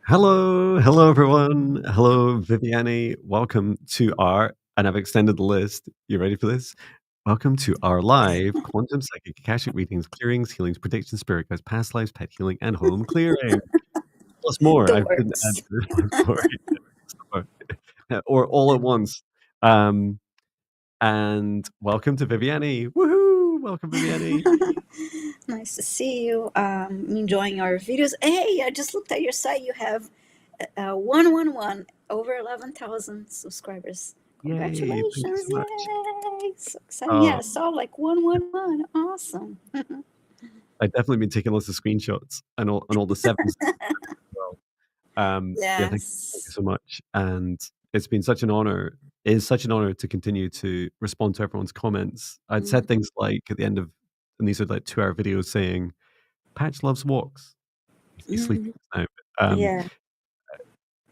Hello everyone. Hello Viviane. Welcome to our, and I've extended the list. You ready for this? Welcome to our live quantum psychic Akashic readings, clearings, healings, predictions, spirit guides, past lives, pet healing, and home clearing. Plus more. The I couldn't add words. to this one or all at once. And welcome to Viviane. Woohoo! Welcome Viviane. Nice to see you. Enjoying our videos. Hey, I just looked at your site. You have 111 over 11,000 subscribers. Yay! Thank you Congratulations! so much. Yay! So exciting. Yeah, Oh, I saw like 111. Awesome. I've definitely been taking lots of screenshots and all the sevens as well. Yeah, thank you Yes. so much. And it's been such an honor. It is such an honor to continue to respond to everyone's comments. I'd said Mhm. things like at the end of, and these are like 2-hour videos saying, Patch loves walks. He's sleeping Mhm. now. Um, Yeah.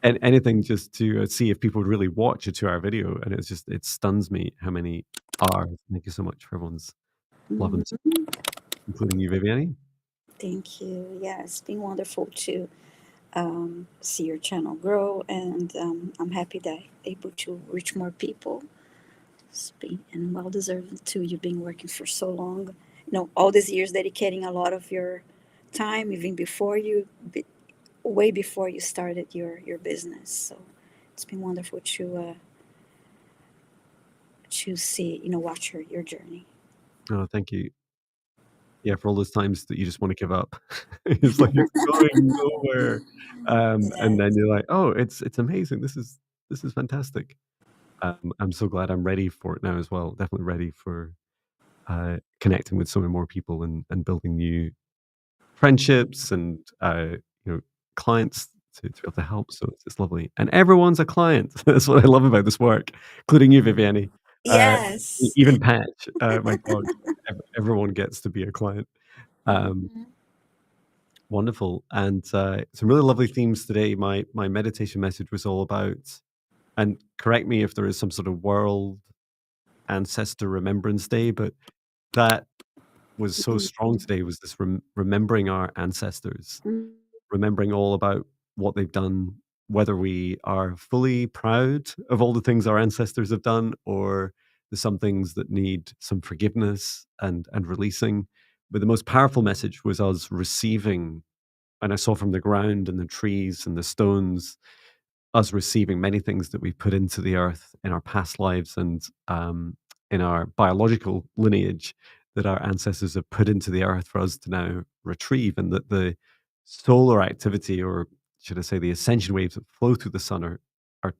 and anything just to see if people would really watch a 2-hour video. And it's just, it stuns me how many are. Thank you so much for everyone's love and support, Mhm. including you, Viviane. Thank you. Yeah, it's been wonderful to see your channel grow, and I'm happy that able to reach more people. It's been and well deserved too. You've been working for so long, all these years dedicating a lot of your time, even before way before you started your business. So it's been wonderful to see, watch your journey. Oh, thank you. Yeah, for all those times that you just wanna give up. It's like it's going nowhere. And then Yes. you're like, "Oh, it's amazing. This is fantastic." I'm so glad I'm ready for it now as well. Definitely ready for, connecting with so many more people and building new friendships and, you know, clients to be able to help. So it's lovely. And everyone's a client. That's what I love about this work, including you, Viviane. Uh, Yes. even Patch, my dog. Everyone gets to be a client. Um Mhm. Wonderful, and, some really lovely themes today. My meditation message was all about, and correct me if there is some sort of World Ancestor Remembrance Day, but that was so strong Mhm. today, was this remembering our ancestors, Mhm. remembering all about what they've done, whether we are fully proud of all the things our ancestors have done, or there's some things that need some forgiveness and releasing. But the most powerful message was us receiving, and I saw from the ground and the trees and the stones, us receiving many things that we've put into the earth in our past lives and in our biological lineage that our ancestors have put into the earth for us to now retrieve, and that the solar activity, or should I say, the ascension waves that flow through the sun are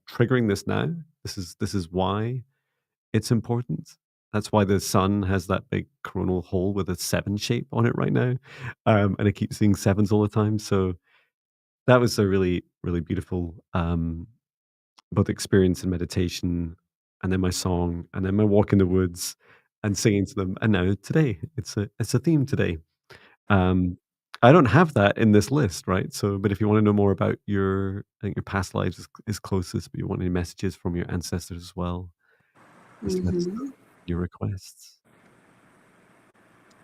triggering this now. This is why it's important. That's why the sun has that big coronal hole with a 7 shape on it right now, and I keep seeing sevens all the time. So that was a really, really beautiful, both experience and meditation, and then my song, and then my walk in the woods and singing to them. And now today, it's a theme today. Um, I don't have that in this list, right? So, but if you want to know more about your, I think your past lives is closest, but you want any messages from your ancestors as well, just let us know Mhm. your requests.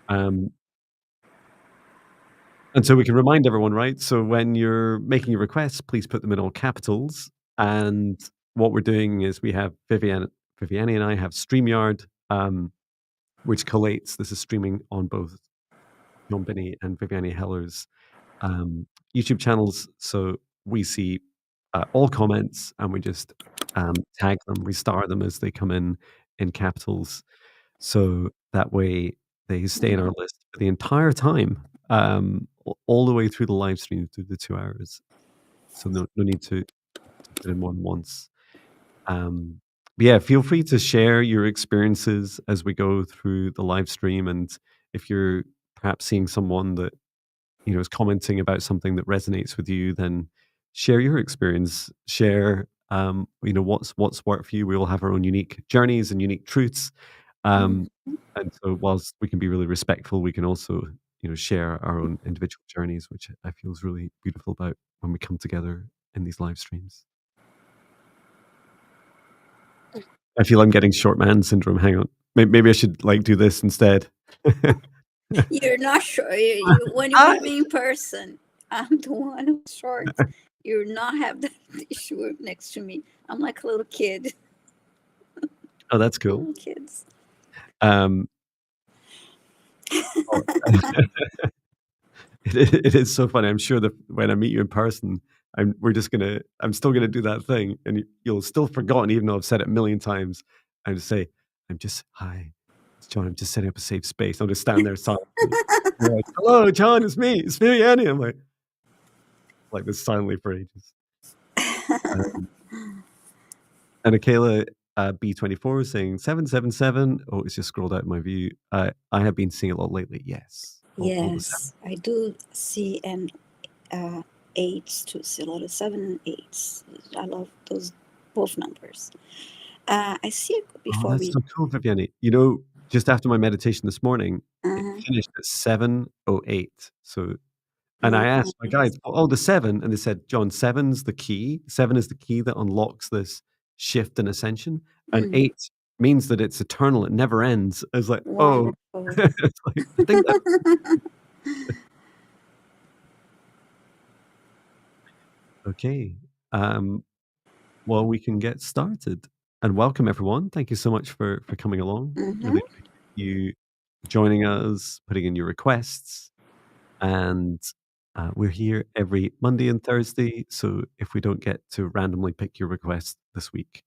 Um, and so we can remind everyone, right? So when you're making your requests, please put them in all capitals. And what we're doing is we have Viviane and I have StreamYard, which collates. This is streaming on both John Binney and Viviane Heller's YouTube channels. So we see all comments and we just tag them, we star them as they come in capitals. So that way they stay in our list for the entire time, all the way through the live stream, through the 2 hours. So no need to put in one once. Um, but yeah, feel free to share your experiences as we go through the live stream. And if you're perhaps seeing someone that is commenting about something that resonates with you, then share your experience. Share what's worked for you. We all have our own unique journeys and unique truths. Mhm. Um, and so whilst we can be really respectful, we can also share our own individual journeys, which I feel is really beautiful about when we come together in these live streams. I feel I'm getting short man syndrome. Hang on. Maybe I should like do this instead. You're not sure when you meet me in person. I'm the one who's short. You're not have that issue next to me. I'm like a little kid. Oh, that's cool. Little kids. Um, oh, it is so funny. I'm sure that when I meet you in person, I'm still gonna do that thing, and you'll still forgotten, even though I've said it a million times. I just say, "I'm just hi, it's John. I'm just setting up a safe space." I'll just stand there silently. You're like, "Hello, John. It's me, Annie." I'm like this silently for ages. Um, and Akela B24 is saying 777. Oh, it's just scrolled out in my view. I have been seeing a lot lately. Yes, all the seven. Yes, I do see an eights to see a lot of seven and eights. I love those both numbers. I see it Oh, before that's we. so cool, Viviane. You know, just after my meditation this morning, it Uh, finished at 7:08. So, and I asked my nice. guides, "Oh, the 7," and they said, "John, seven's the key. 7 is the key that unlocks this shift and ascension, and Mm, 8 means that it's eternal, it never ends." I was like, "Oh." wonderful. It's like, I think that okay. Um, well, we can get started. And welcome, everyone. Thank you so much for coming along. Mm-hmm. Really appreciate you joining us, putting in your requests. And we're here every Monday and Thursday. So if we don't get to randomly pick your request this week,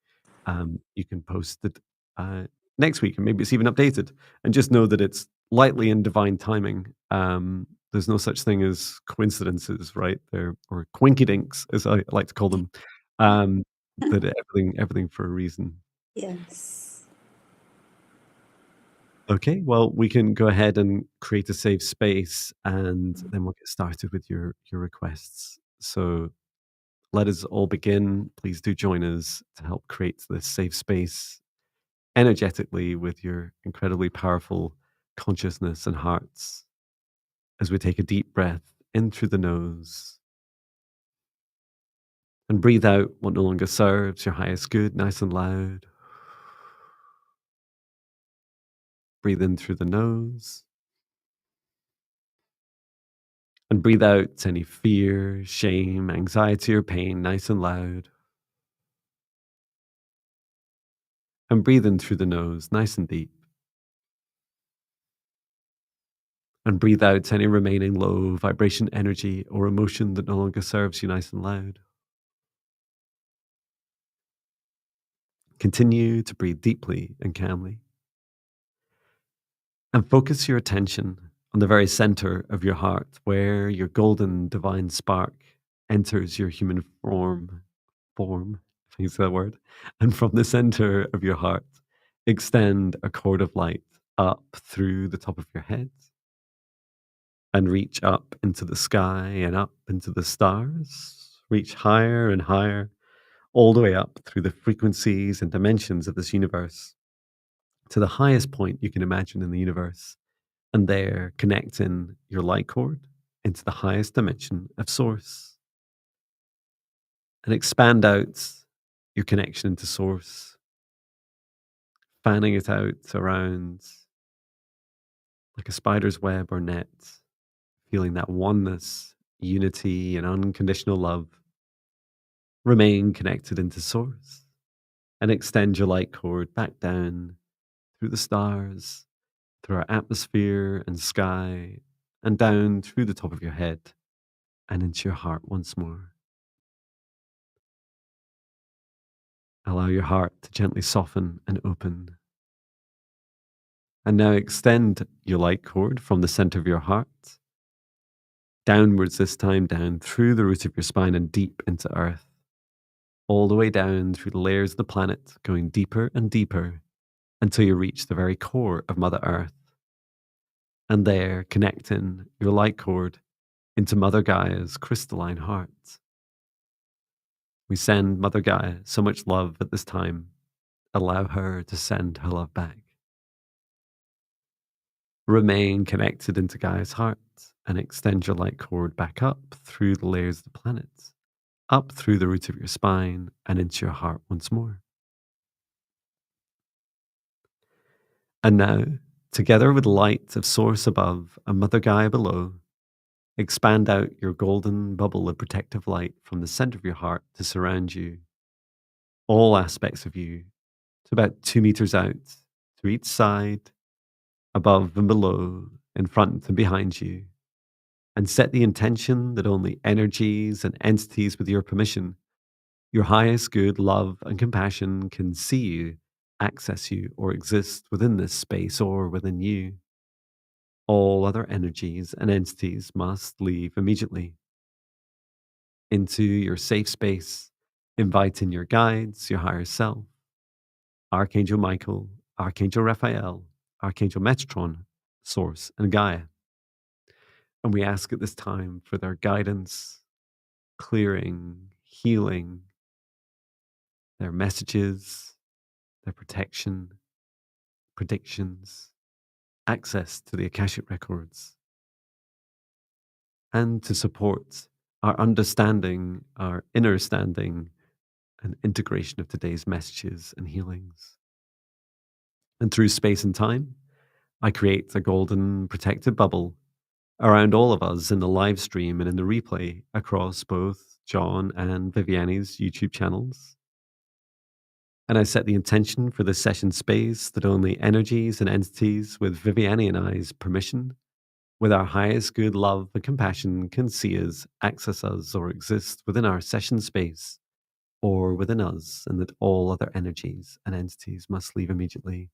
you can post it uh, next week, and maybe it's even updated. And just know that it's lightly in divine timing. There's no such thing as coincidences, right? There or quinkydinks, as I like to call them. Um, that everything for a reason. Yes. Okay, well, we can go ahead and create a safe space, and then we'll get started with your requests. So let us all begin. Please do join us to help create this safe space energetically with your incredibly powerful consciousness and hearts as we take a deep breath in through the nose and breathe out what no longer serves your highest good, nice and loud. Breathe in through the nose and breathe out any fear, shame, anxiety, or pain, nice and loud. And breathe in through the nose, nice and deep. And breathe out any remaining low vibration energy or emotion that no longer serves you, nice and loud. Continue to breathe deeply and calmly. And focus your attention on the very center of your heart, where your golden divine spark enters your human form, if I can say that word. And from the center of your heart, extend a cord of light up through the top of your head and reach up into the sky and up into the stars. Reach higher and higher, all the way up through the frequencies and dimensions of this universe to the highest point you can imagine in the universe. And there, connecting your light cord into the highest dimension of source and expand out your connection into source, fanning it out around like a spider's web or net, feeling that oneness, unity, and unconditional love. Remain connected into source and extend your light cord back down through the stars, through our atmosphere and sky, and down through the top of your head and into your heart once more. Allow your heart to gently soften and open. And now extend your light cord from the center of your heart, downwards this time, down through the root of your spine and deep into earth, all the way down through the layers of the planet, going deeper and deeper until you reach the very core of Mother Earth. And there, connecting your light cord into Mother Gaia's crystalline heart. We send Mother Gaia so much love at this time. Allow her to send her love back. Remain connected into Gaia's heart and extend your light cord back up through the layers of the planet, up through the root of your spine and into your heart once more. And now, together with light of source above and Mother Gaia below, Expand out your golden bubble of protective light from the center of your heart to surround you, all aspects of you, to about 2 meters out, to each side, above and below, in front and behind you. And set the intention that only energies and entities with your permission, your highest good, love, and compassion can see you, access you, or exist within this space or within you. All other energies and entities must leave immediately into your safe space, inviting your guides, your higher self, Archangel Michael, Archangel Raphael, Archangel Metatron, Source, and Gaia. And we ask at this time for their guidance, clearing, healing, their messages, their protection, predictions, access to the Akashic records, and to support our understanding, our inner standing, and integration of today's messages and healings. And through space and time, I create a golden protective bubble around all of us in the live stream and in the replay across both John and Viviane's YouTube channels. And I set the intention for this session space that only energies and entities with Viviane and I's permission, with our highest good love and compassion, can see us, access us, or exist within our session space or within us, and that all other energies and entities must leave immediately.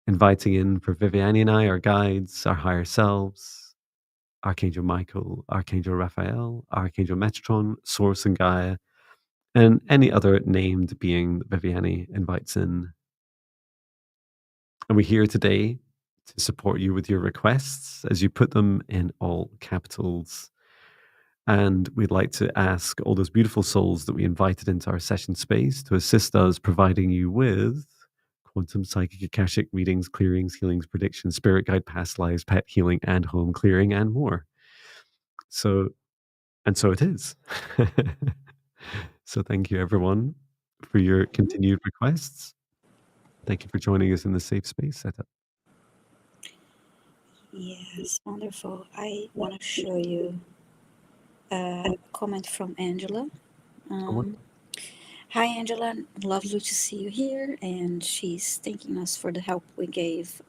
Inviting in for Viviane and I, our guides, our higher selves, Archangel Michael, Archangel Raphael, Archangel Metatron, Source and Gaia, and any other named being that Viviane invites in. And we're here today to support you with your requests as you put them in all capitals. And we'd like to ask all those beautiful souls that we invited into our session space to assist us, providing you with quantum psychic akashic readings, clearings, healings, predictions, spirit guide, past lives, pet healing, and home clearing, and more. So, and so it is. So thank you, everyone, for your Mhm. continued requests. Thank you for joining us in the safe space setup. Yes, wonderful. I want to show you a comment from Angela. Someone? Um, Hi, Angela. Lovely to see you here. And she's thanking us for the help we gave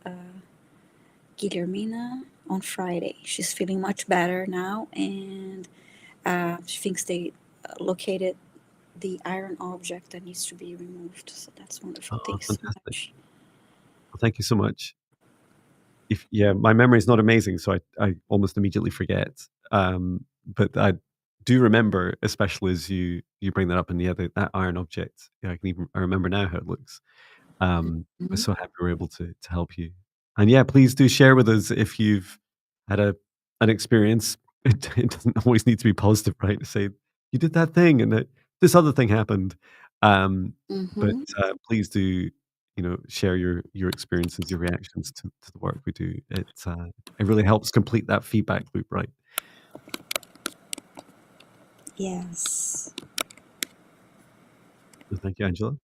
Guillermina on Friday. She's feeling much better now, and she thinks they located the iron object that needs to be removed. So that's wonderful. Oh, Thanks so fantastic. much. Well, thank you so much. If yeah, my memory is not amazing, so I almost immediately forget. But I do remember, especially as you bring that up, and yeah, that iron object. Yeah, I remember now how it looks. I'm Mhm. so happy we're able to help you. And yeah, please do share with us if you've had an experience. It doesn't always need to be positive, right? To say you did that thing and that this other thing happened. Um, but Mhm. please do, share your experiences, your reactions to the work we do. It really helps complete that feedback loop, right? Yes. So thank you, Angela.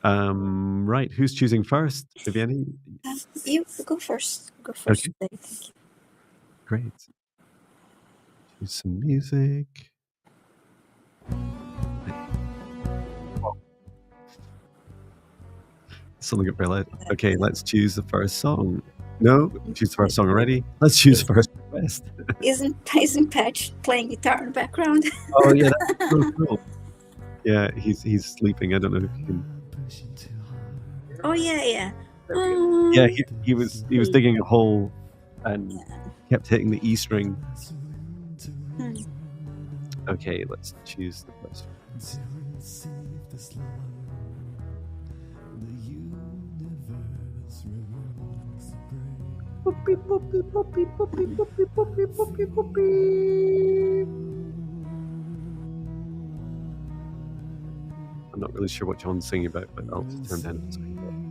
Right, who's choosing first? Viviane? You go first. Go first Okay, today. Thank you. great. Choose some music. Right. Oh, something got very loud. Okay, let's choose the first song. No, choose the first song already. Let's choose the Is, first request. isn't Patch playing guitar in the background? Oh yeah, that's so cool. Yeah, he's sleeping. I don't know if you can. Oh yeah, yeah. There we go. Yeah, he was Sleep. digging a hole and Yeah. kept hitting the E string. Hmm. Okay, let's choose the first one. Boopy, boopy, boopy, boopy, boopy, boopy, boopy, boopy. I'm not really sure what John's singing about, but I'll just turn down his volume.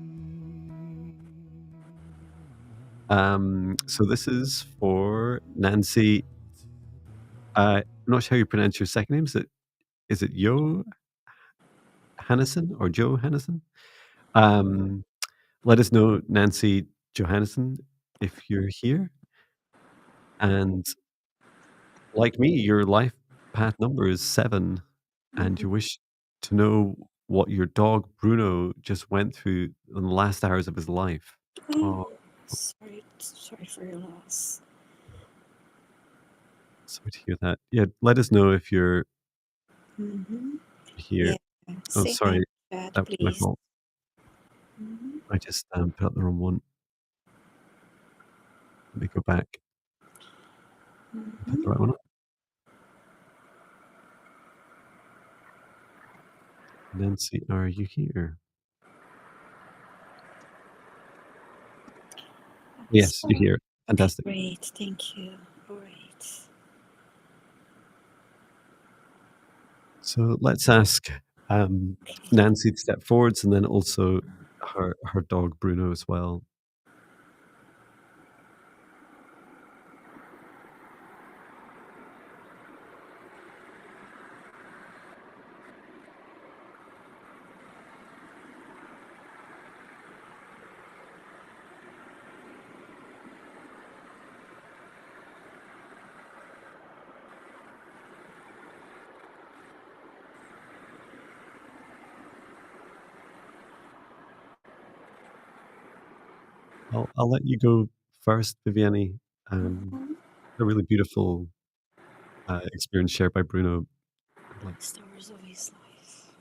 So this is for Nancy. I'm not sure how you pronounce your second name. Is it Yo Hannison or Joe Hannison? Um, Let us know, Nancy Johannesson, if you're here. And like me, your life path number is 7, and Mhm. you wish to know what your dog Bruno just went through in the last hours of his life. Oh, Oh, sorry for your loss. sorry to hear that. Yeah, let us know if you're Mm-hmm. here. Yeah. Oh, Say hi in sorry, the chat, that was my please. fault. Mm-hmm. I just, put up the wrong one. Let me go back and put Mm-hmm. the right one up. Nancy, are you here? Yes, you're So, here. okay, Fantastic. great. Thank you. All right. So let's ask, um, Okay. Nancy to step forwards and then also her dog Bruno as well. I'll let you go first, Viviane. Mm-hmm. A really beautiful, experience shared by Bruno. I'd like Stars of his life.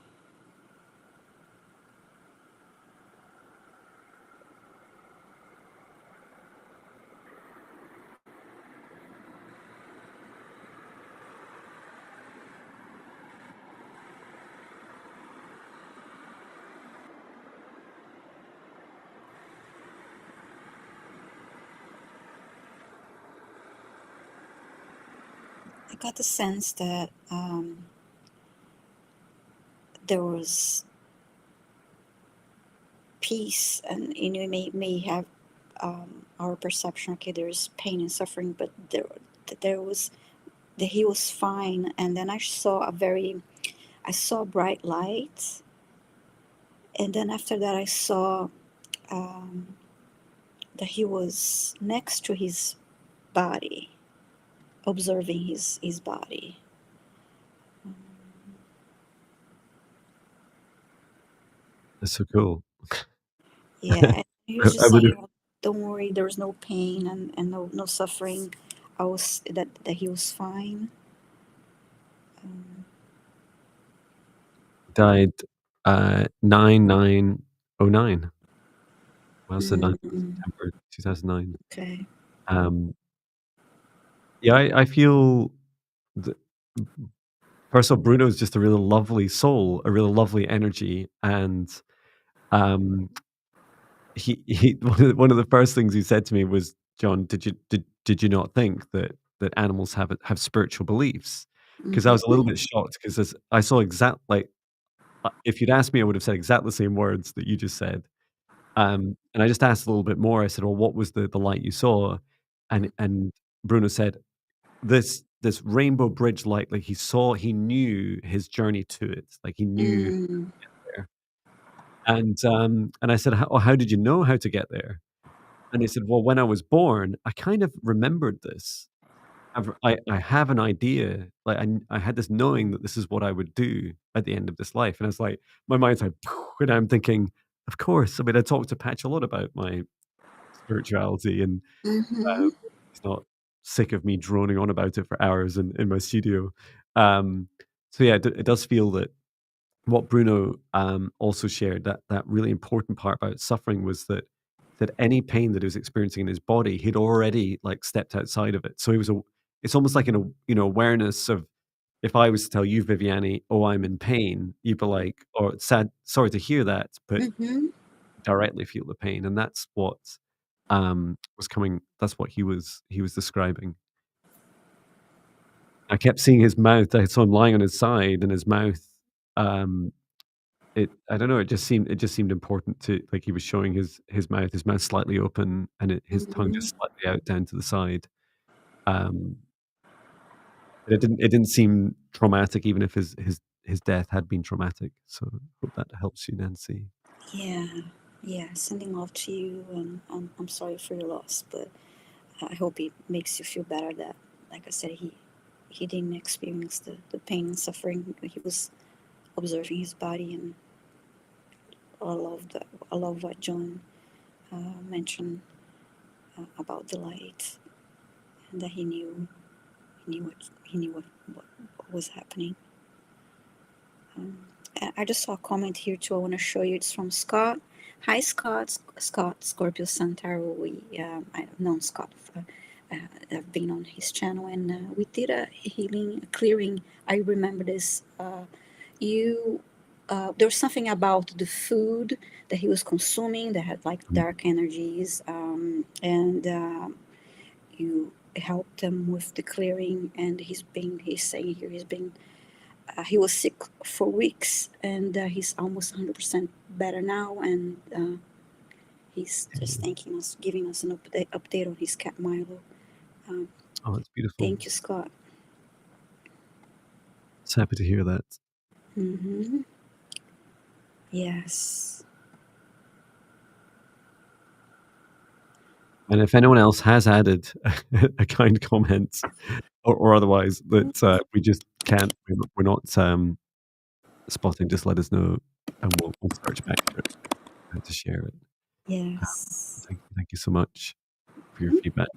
I got the sense that there was peace, and may have our perception. Okay, there's pain and suffering, but there was that he was fine. And then I saw bright light, and then after that I saw um, that he was next to his body, observing his body. that's so cool. Yeah, and he was I just would saying, have "Well, don't worry, there was no pain and no suffering. I was that he was fine." Um, died, 9909. Well, so 9th of mm, September 2009. okay. Um, yeah, I feel th first of all, Bruno is just a really lovely soul, a really lovely energy, and, um, he one of the first things he said to me was, "John, did you not think that animals have spiritual beliefs?" Because I was a Mm-hmm. little bit shocked 'cause as I saw like, if you'd asked me, I would have said exactly the same words that you just said. And I just asked a little bit more. I said, "Well, what was the light you saw?" And Bruno said, "This rainbow bridge light, like, he knew his journey to it, like, he knew Mm, there." And I said, How did you know how to get there?" And he said, "Well, when I was born, I kind of remembered this. I have an idea, like, I had this knowing that this is what I would do at the end of this life." And it's like my mind's like, and I'm thinking, "Of course." I mean, I talked to Patch a lot about my spirituality, and, mm-hmm. he's not sick of me droning on about it for hours in my studio. Um, so yeah, it does feel that what Bruno, also shared, that really important part about suffering was that any pain that he was experiencing in his body, he'd already, like, stepped outside of it. So he was a it's almost like awareness of if I was to tell you, Viviane, "Oh, I'm in pain," you'd be like, "Oh, sad sorry to hear that," but Mm-hmm. directly feel the pain, and that's what, was coming that's what he was describing. I kept seeing his mouth. I saw him lying on his side, and his mouth, um, I don't know, it just seemed important to like, he was showing his mouth slightly open, and his tongue Mm-hmm. just slightly out down to the side. Um, but it didn't seem traumatic even if his death had been traumatic, so hope that helps you, Nancy. Yeah, yeah. Sending love to you, and I'm sorry for your loss, but I hope it makes you feel better that, like I said, he didn't experience the pain and suffering. He was observing his body, and I love what John mentioned about the light, and that what was happening. I just saw a comment here too. I want to show you. It's from Scott. Hi, Scott. Scott Scorpio Santaro. I've known Scott. I've been on his channel, and we did a healing, a clearing. I remember this. You there was something about the food that he was consuming that had like Mm. dark energies, and you helped him with the clearing. And he's saying here he was sick for weeks, and he's almost 100% better now. And he's just Okay. thanking us, giving us an update on his cat Milo. Um, Oh, that's beautiful. Thank you, Scott. It's happy to hear that. Mm-hmm. Yes. And if anyone else has added a kind comment or otherwise that we just can't, we're not spotting, just let us know, and we'll search back for it to share it. Yes. Thank you so much for your Mhm. feedback.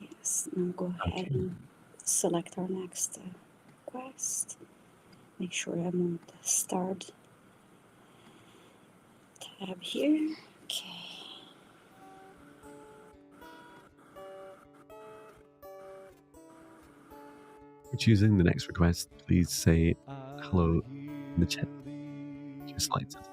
Yes. Now go ahead Okay. and select our next request. Make sure I'm on the start tab here. Okay. For choosing the next request, please say hello in the chat. Just like that.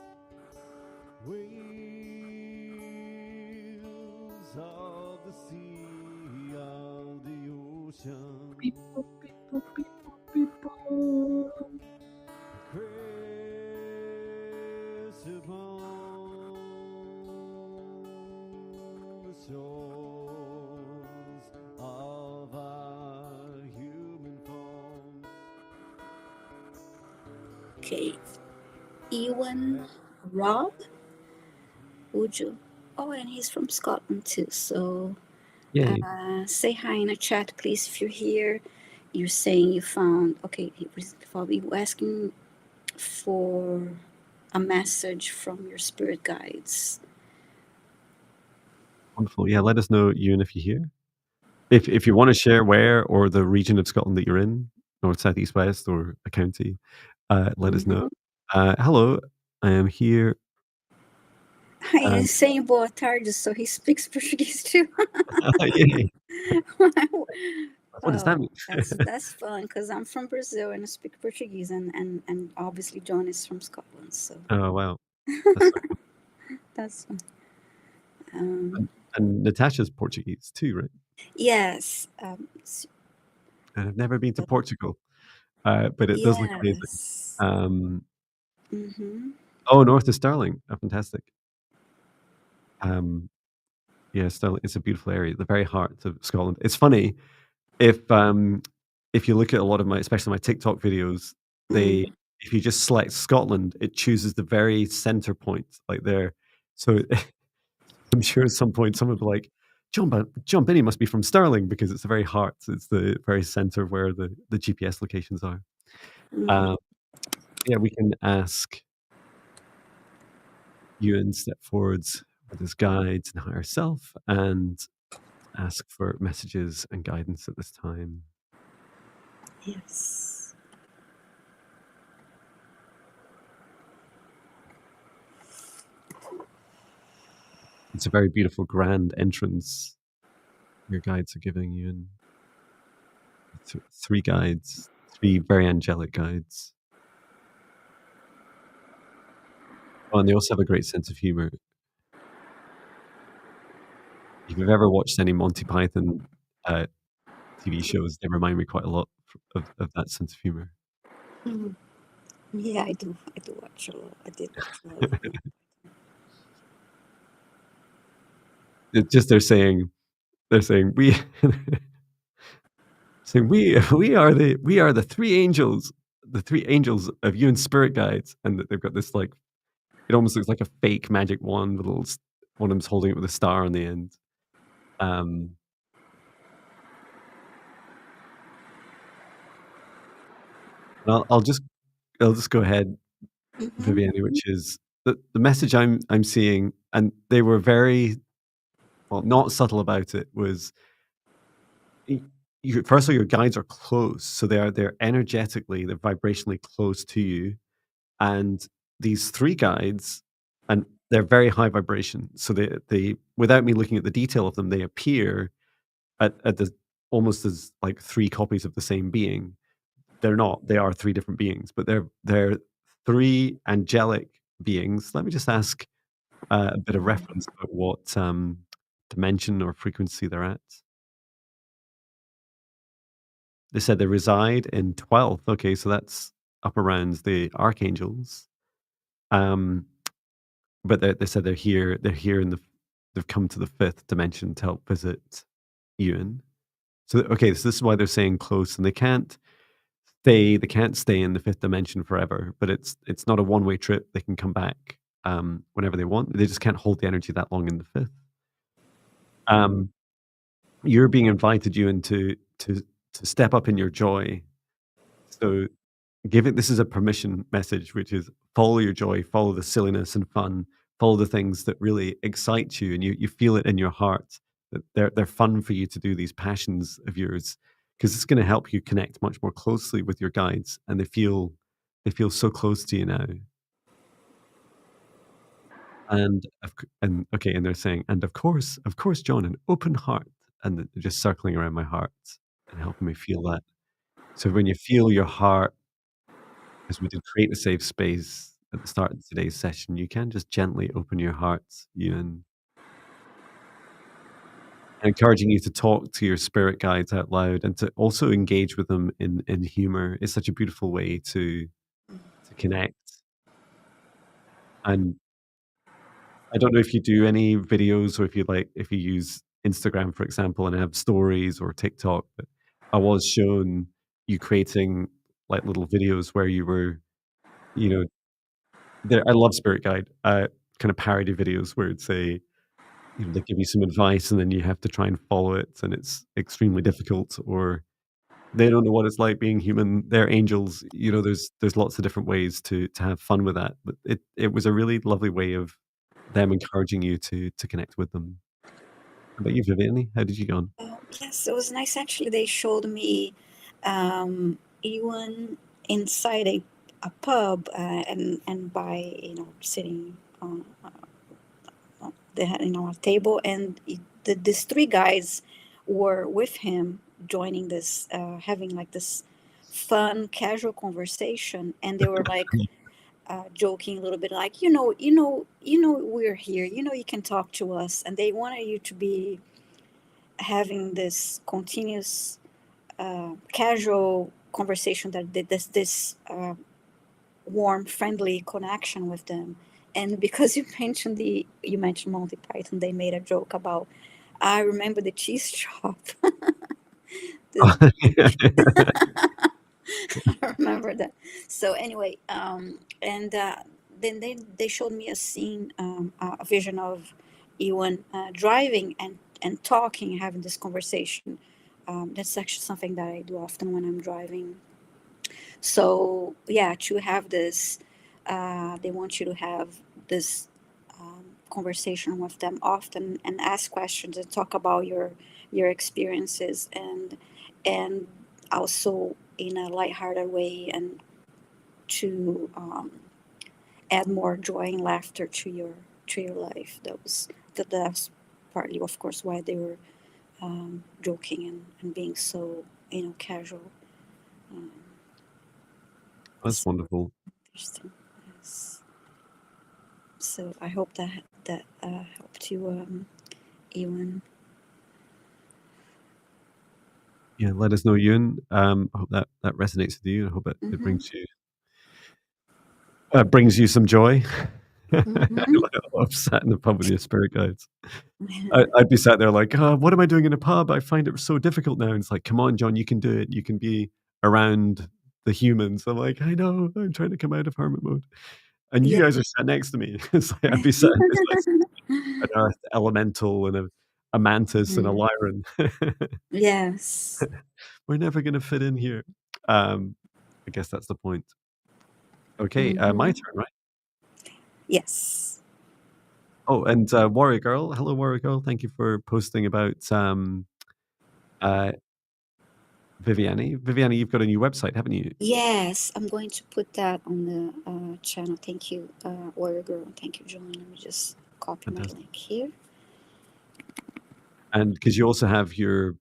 People, people, people, people. Okay. Ewan Rob, would you? Oh, and he's from Scotland too. So Yay. say hi in the chat, please, if you're here. You're saying you found, okay, you asking for a message from your spirit guides. Wonderful. Yeah, let us know, Ewan, if you're here. If you want to share where or the region of Scotland that you're in, north, south, east, west, or a county, let us know. Hello, I am here. He's saying boa tarde, so he speaks Portuguese too. Yay. What does that mean? That's fun because I'm from Brazil and I speak Portuguese, and obviously John is from Scotland, so Oh, wow. That's so cool. that's fun. And Natasha's Portuguese too, right? Yes. And I've never been to Portugal, but it does look amazing. Yes. Oh, north of Stirling. Oh, fantastic. Yeah, Stirling. It's a beautiful area, the very heart of Scotland. It's funny if you look at a lot of especially my TikTok videos, if you just select Scotland, it chooses the very center point, like there. So I'm sure at some point someone will be like, "Jump in, he must be from Stirling," because it's the very heart. It's the very center where the GPS locations are. Yeah, we can ask Ewan step forwards with his guides and higher self and ask for messages and guidance at this time. Yes. It's a very beautiful, grand entrance your guides are giving you, and three guides, three very angelic guides. Oh, and they also have a great sense of humor. If you've ever watched any Monty Python TV shows, they remind me quite a lot of that sense of humor. Yeah, I do. I do watch a lot. I did watch a lot of them. It's just they're saying we saying we are the three angels of you and spirit guides, and that they've got this like it almost looks like a fake magic wand with one of them's holding it with a star on the end. I'll just go ahead, Mm-hmm. Viviane, which is the message I'm seeing, and they were very, well, not subtle about it, was y you first of all, your guides are close, so they're energetically, they're vibrationally close to you, and these 3 guides, and they're very high vibration, so they without me looking at the detail of them, they appear at the almost as, like, 3 copies of the same being. They're not, they are 3 different beings, but they're 3 angelic beings. Let me just ask, a bit of reference about what, dimension or frequency they're at. They said they reside in 12th. Okay, so that's up around the archangels. Um, but they said they're here in they've come to the 5th dimension to help visit Ewan. So, okay, so this is why they're saying close, and they can't stay in the 5th dimension forever, but it's not a one-way trip. They can come back, whenever they want. They just can't hold the energy that long in the 5th. Um, you're being invited, Ewan, to step up in your joy. So give it this is a permission message, which is follow your joy, follow the silliness and fun, follow the things that really excite you, and you feel it in your heart that they're fun for you to do, these passions of yours, because it's going to help you connect much more closely with your guides, and they feel so close to you now. And okay, and they're saying, and of course, John, an open heart, and they're just circling around my heart and helping me feel that. So when you feel your heart, as we did create a safe space at the start of today's session, you can just gently open your hearts, you and encouraging you to talk to your spirit guides out loud and to also engage with them in humor is such a beautiful way to connect. And I don't know if you do any videos or if you use Instagram, for example, and have stories or TikTok, but I was shown you creating like little videos where you were, you know, I love Spirit Guide, kind of parody videos where it's they give you some advice and then you have to try and follow it, and it's extremely difficult, or they don't know what it's like being human. They're angels. There's lots of different ways to have fun with that, but it was a really lovely way of them encouraging you to connect with them. How about you, Viviane? How did you go on? Yes, it was nice. Actually, they showed me Ewan inside a pub, and by sitting on they had a table, and these 3 guys were with him, joining this, having like this fun, casual conversation, and they were like joking a little bit, like we're here, you can talk to us, and they wanted you to be having this continuous casual conversation, that this warm, friendly connection with them. And because you mentioned Monty Python, they made a joke about, I remember the cheese shop. the, I remember that. So anyway, and then they showed me a scene, a vision of Ewan driving and talking, having this conversation. That's actually something that I do often when I'm driving. So yeah, to have this, they want you to have this conversation with them often, and ask questions and talk about your experiences, and also in a lighthearted way, and to add more joy and laughter to your life. That's partly, of course, why they were joking, and being so casual. Um, That's wonderful. Interesting. Yes. So I hope that helped you, Ewan. Yeah, let us know, Ewan. I hope that resonates with you. I hope it Mm-hmm. brings you some joy. I Mm-hmm. love sat in the pub with your spirit guides. I'd be sat there like, "Oh, what am I doing in a pub? I find it so difficult now." And it's like, "Come on, John, you can do it. You can be around the humans." I'm like, "I know. I'm trying to come out of hermit mode." And you Yeah. guys are sat next to me. It's like I'd be sat in this, like, an earth elemental and a mantis and a Mm. lyran. Yes. We're never gonna fit in here. Um, I guess that's the point. Okay, my Mm-hmm. turn, right? Yes. Oh, and Warrior Girl, hello, Warrior Girl. Thank you for posting about uh, Viviane. Viviane, you've got a new website, haven't you? Yes, I'm going to put that on the channel. Thank you, Warrior Girl. Thank you, John. Let me just copy my Fantastic. link here. And because you also have your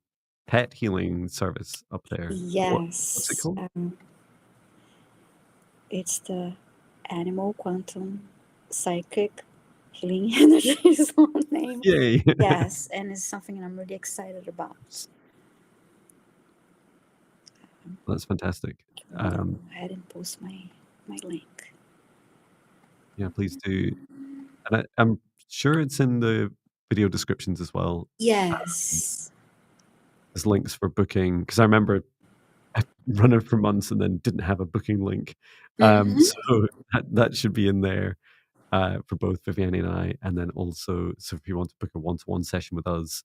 pet healing service up there. What's it Yes, called? it's the Animal Quantum Psychic Healing Energy is the name. Yay! Yes, and it's something I'm really excited about. That's fantastic. I'm gonna go ahead and post my link. Yeah, please do. And I'm sure it's in the video descriptions as well. Yes. There's links for booking because I remember I run it for months and then didn't have a booking link. Mm-hmm. So that should be in there for both Viviane and I, and then also so if you want to book a one-to-one session with us,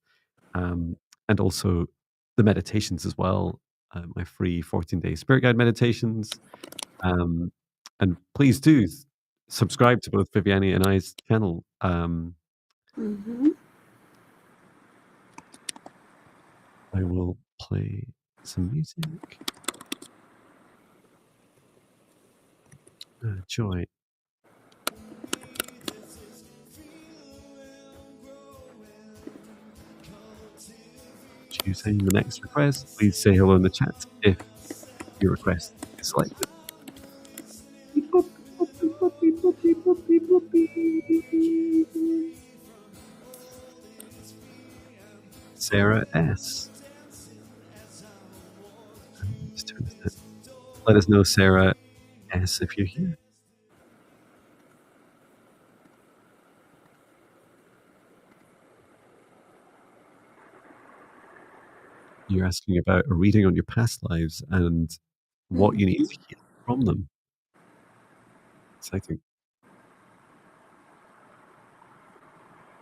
um, and also the meditations as well, my free 14-day spirit guide meditations. Um, and please do subscribe to both Viviane and I's channel. Mm-hmm. I will play some music. Joy. Choosing the next request. Please say hello in the chat if your request is selected. Beep, boop, boop, beep, boop, beep, boop, beep, boop, beep, boop, beep. Sarah S. Let's turn this down. Let us know, Sarah S, if you're here. You're asking about a reading on your past lives and what you need Mm-hmm. to heal from them. Exciting.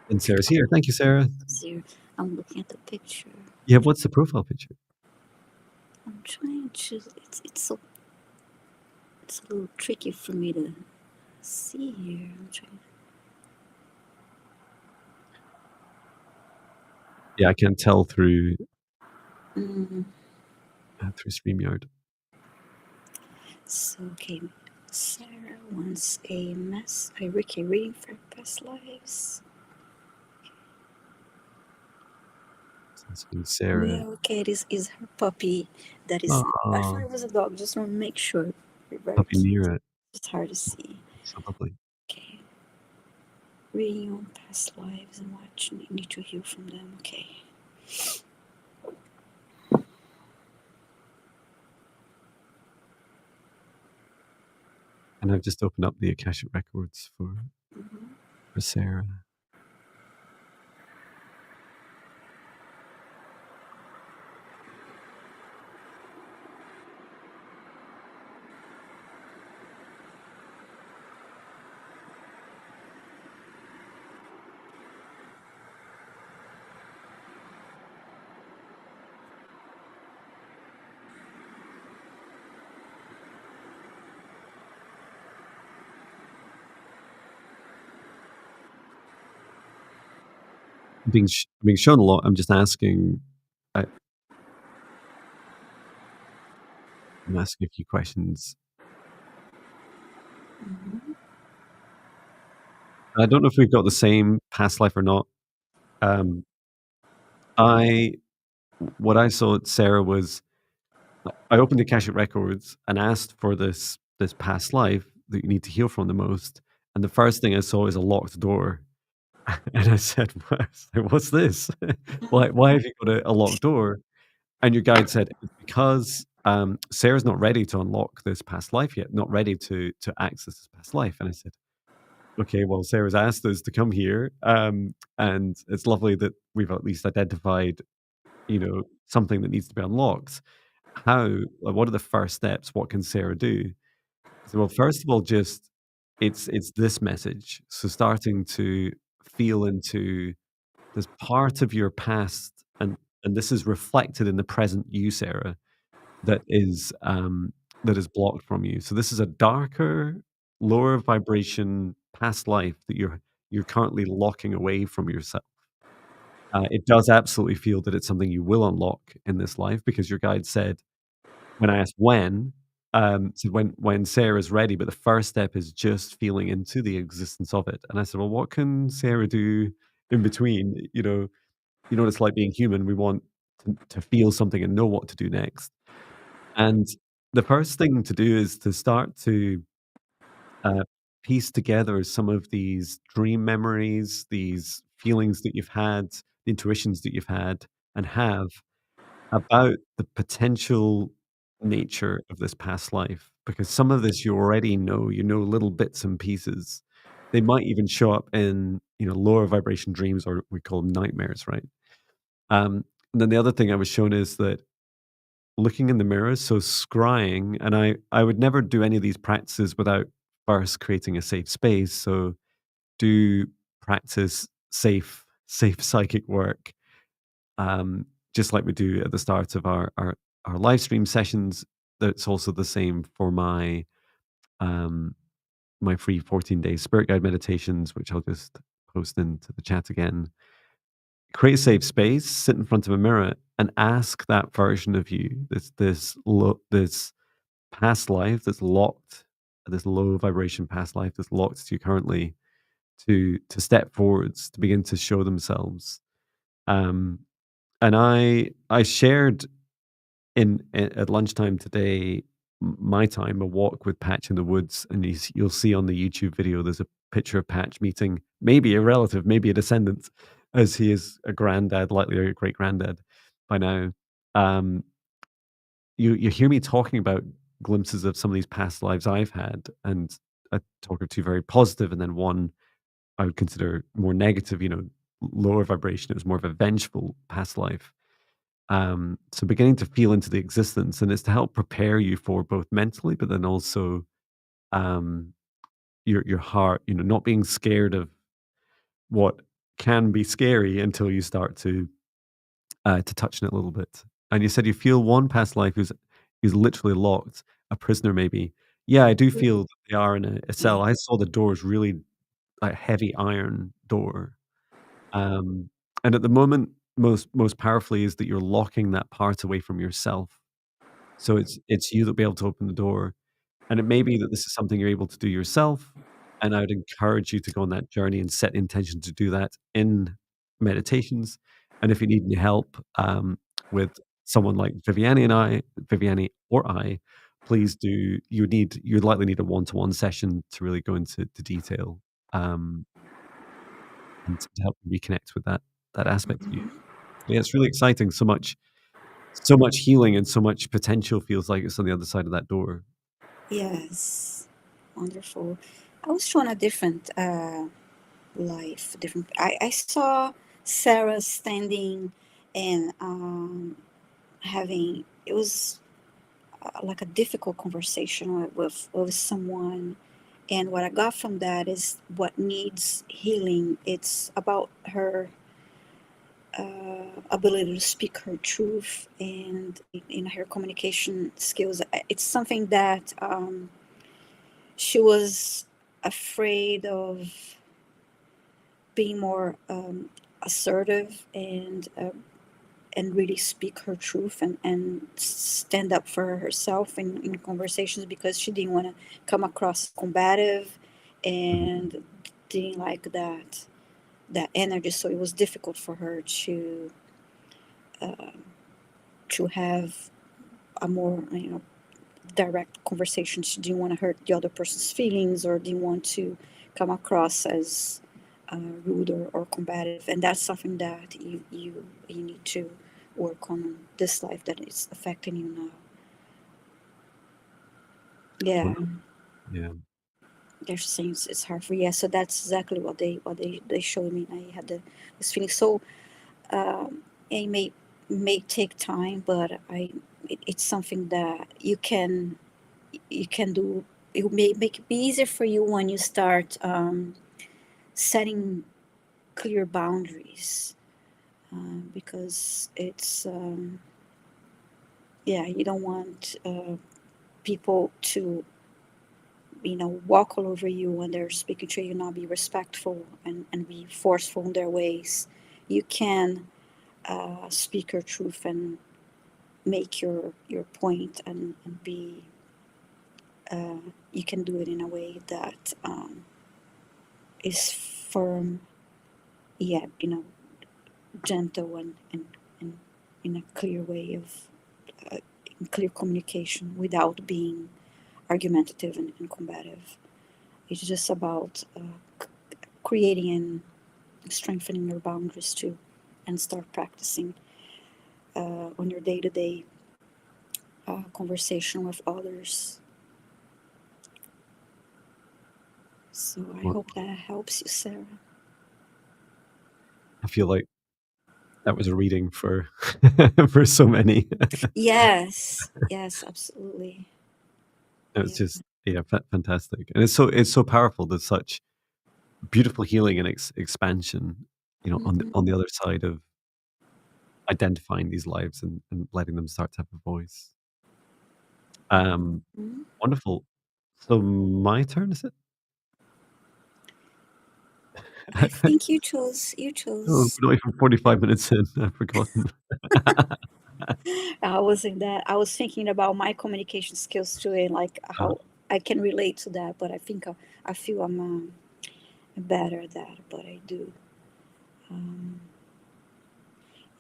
And Sarah's here. Thank you, Sarah. Here, I'm looking at the picture. Yeah, what's the profile picture? I'm trying to. It's a little tricky for me to see here. I'm trying. Yeah, I can't tell through Mm, through StreamYard. so okay, Sarah wants a mess. A Ricky reading for past lives. So Sarah. Yeah, okay, this is her puppy. That is. I thought Oh, it was a dog. Just want to make sure. Very puppy cute. Mira. It's hard to see. So lovely. Okay, reading on past lives and what you need to heal from them. Okay. And I've just opened up the Akashic records Mm-hmm. for Sarah. Being shown a lot. I'm just asking. I, I'm asking a few questions. Mm-hmm. I don't know if we've got the same past life or not. Um, I what I saw at Sarah was I opened the Akashic records and asked for this past life that you need to heal from the most. And the first thing I saw is a locked door. And I said, "What's this? Why have you got a locked door?" And your guide said, "It's because Sarah's not ready to unlock this past life yet, not ready to access this past life." And I said, "Okay, well, Sarah's asked us to come here, and it's lovely that we've at least identified, something that needs to be unlocked. What are the first steps? What can Sarah do?" I said, "Well, first of all, just it's this message. So starting to feel into this part of your past, and this is reflected in the present you, Sarah, that is that is blocked from you. So this is a darker, lower vibration past life that you're currently locking away from yourself. It does absolutely feel that it's something you will unlock in this life because your guide said when I asked when, said when Sarah's ready, but the first step is just feeling into the existence of it. And I said, well, what can Sarah do in between? You know what it's like being human. We want to feel something and know what to do next. And the first thing to do is to start to uh, piece together some of these dream memories, these feelings that you've had, the intuitions that you've had and have about the potential nature of this past life. Because some of this you know little bits and pieces. They might even show up in, lower vibration dreams, or we call them nightmares, right? And then the other thing I was shown is that looking in the mirror, so scrying, and I would never do any of these practices without first creating a safe space. So do practice safe psychic work, just like we do at the start of our live stream sessions. That's also the same for um, my free 14-day spirit guide meditations, which I'll just post into the chat again. Create a safe space, sit in front of a mirror, and ask that version of you, this past life that's locked, this low vibration past life that's locked to you currently, to step forwards, to begin to show themselves. Um, and I shared at lunchtime today, my time, a walk with Patch in the woods, and you'll see on the YouTube video, there's a picture of Patch meeting maybe a relative, maybe a descendant, as he is a granddad, likely a great granddad by now. Um, you hear me talking about glimpses of some of these past lives I've had, and I talk of two very positive, and then one I would consider more negative. Lower vibration. It was more of a vengeful past life. So beginning to feel into the existence, and it's to help prepare you for both mentally, but then also um, your heart. Not being scared of what can be scary until you start to touch on it a little bit. And you said you feel one past life who's literally locked, a prisoner maybe. Yeah, I do feel that they are in a Yeah. cell. I saw the doors really like heavy iron door. Um, and at the moment, most powerfully is that you're locking that part away from yourself. So it's you that'll be able to open the door. And it may be that this is something you're able to do yourself, and I would encourage you to go on that journey and set intention to do that in meditations. And if you need any help, with someone like Viviane or I, please do you'd likely need a one-to-one session to really go into the detail, um, and to help you reconnect with that aspect of you. Mhm. Yeah, it's really exciting. So much healing and so much potential feels like it's on the other side of that door. Yes. Wonderful. I was trying a different life, different. I saw Sarah standing and having, it was like a difficult conversation with someone. And what I got from that is what needs healing. It's about her ability to speak her truth and in her communication skills. It's something that she was afraid of being more assertive and really speak her truth and stand up for herself in conversations because she didn't want to come across combative Mhm. and didn't like that energy. So it was difficult for her to have a more direct conversation. She didn't want to hurt the other person's feelings or didn't want to come across as rude or combative. And that's something that you need to work on in this life that is affecting you now. Yeah, Totally. Yeah. they're saying it's hard for you. Yeah, so that's exactly what they showed me. And I had this feeling. So it may take time, but it's something that you can do. It may make it be easier for you when you start setting clear boundaries, because it's yeah, you don't want people to, walk all over you when they're speaking to you, not be respectful and be forceful in their ways. You can speak your truth and make your point, and be uh, you can do it in a way that is firm, yet gentle, and in a clear way of uh, in clear communication without being argumentative and combative. It's just about creating and strengthening your boundaries too, and start practicing on your day-to-day conversation with others. So I Well, hope that helps you, Sarah. I feel like that was a reading for for so many. Yes, yes, absolutely. It's Yeah. just yeah, fantastic, and it's so powerful. There's such beautiful healing and expansion, Hmm. on the other side of identifying these lives and letting them start to have a voice. Um, Hmm. Wonderful. So my turn, is it? I think you chose. You Oh, chose. we're not even 45 minutes in. I've forgotten. I was in that. I was thinking about my communication skills too, and like Uh, how I can relate to that. But I think I feel I'm better at that. But I do. Um,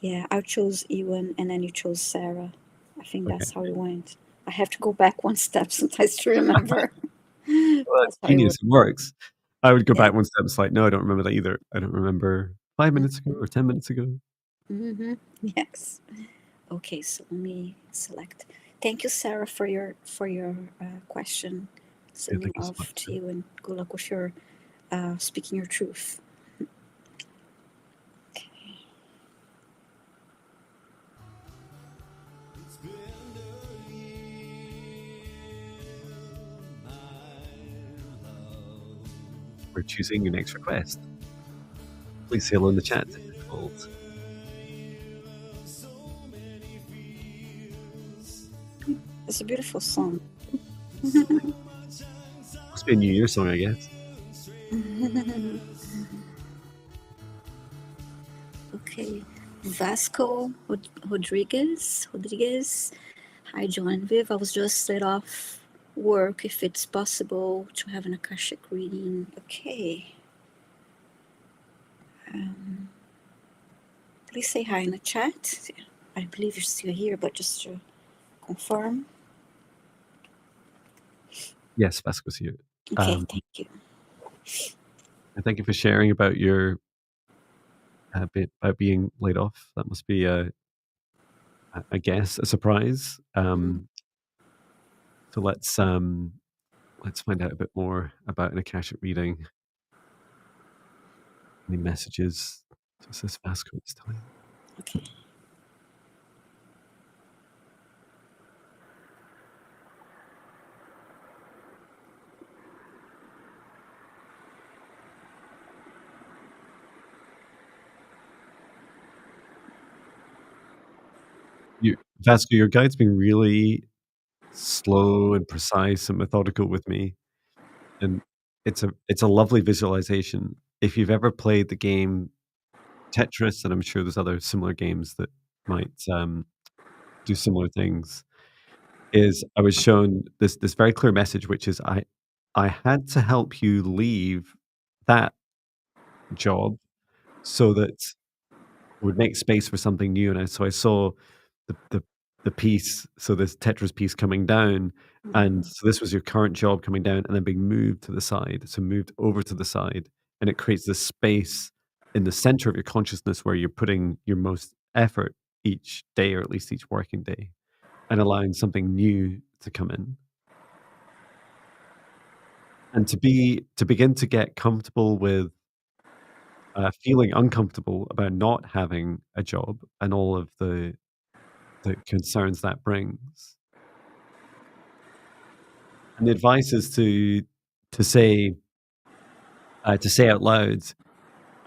yeah, I chose Ewan, and then you chose Sarah. I think okay. that's how it went. I have to go back one step sometimes to remember. Well, That's that's how it genius. went. It works. I would go Yeah. back one step. It's like, no, I don't remember that either. I don't remember 5 minutes ago or 10 minutes ago. Mm-hmm. Yes. Okay, so let me select. Thank you, Sarah, for your question. Yeah, Sending thank you so much. love to you, and good luck with your speaking your truth. For choosing your next request. Please say hello in the chat if difficult. It's a beautiful song. Must be a New Year song, I guess. Okay, Vasco Rodriguez. Hi, John and Viv. I was just let off work. If it's possible to have an Akashic reading. Okay. Um, please say hi in the chat. I believe you're still here, but just to confirm. Yes, Vasco's here. Okay, thank you. And thank you for sharing about your bit about being laid off. That must be I guess a surprise. Mm. So let's find out a bit more about an Akashic reading. Any messages? Just this Vasco is telling. Okay. Vasco, your guide's been really slow and precise and methodical with me, and it's a lovely visualization. If you've ever played the game Tetris, and I'm sure there's other similar games that might do similar things, is I was shown this very clear message, which is I had to help you leave that job so that would make space for something new, and so I saw the piece, so this Tetris piece coming down, and Mm-hmm. so this was your current job coming down and then being moved to the side, so moved over to the side, and it creates this space in the center of your consciousness where you're putting your most effort each day, or at least each working day, and allowing something new to come in. And to begin to get comfortable with, feeling uncomfortable about not having a job and all of the concerns that brings. And the advice is to say to say out loud,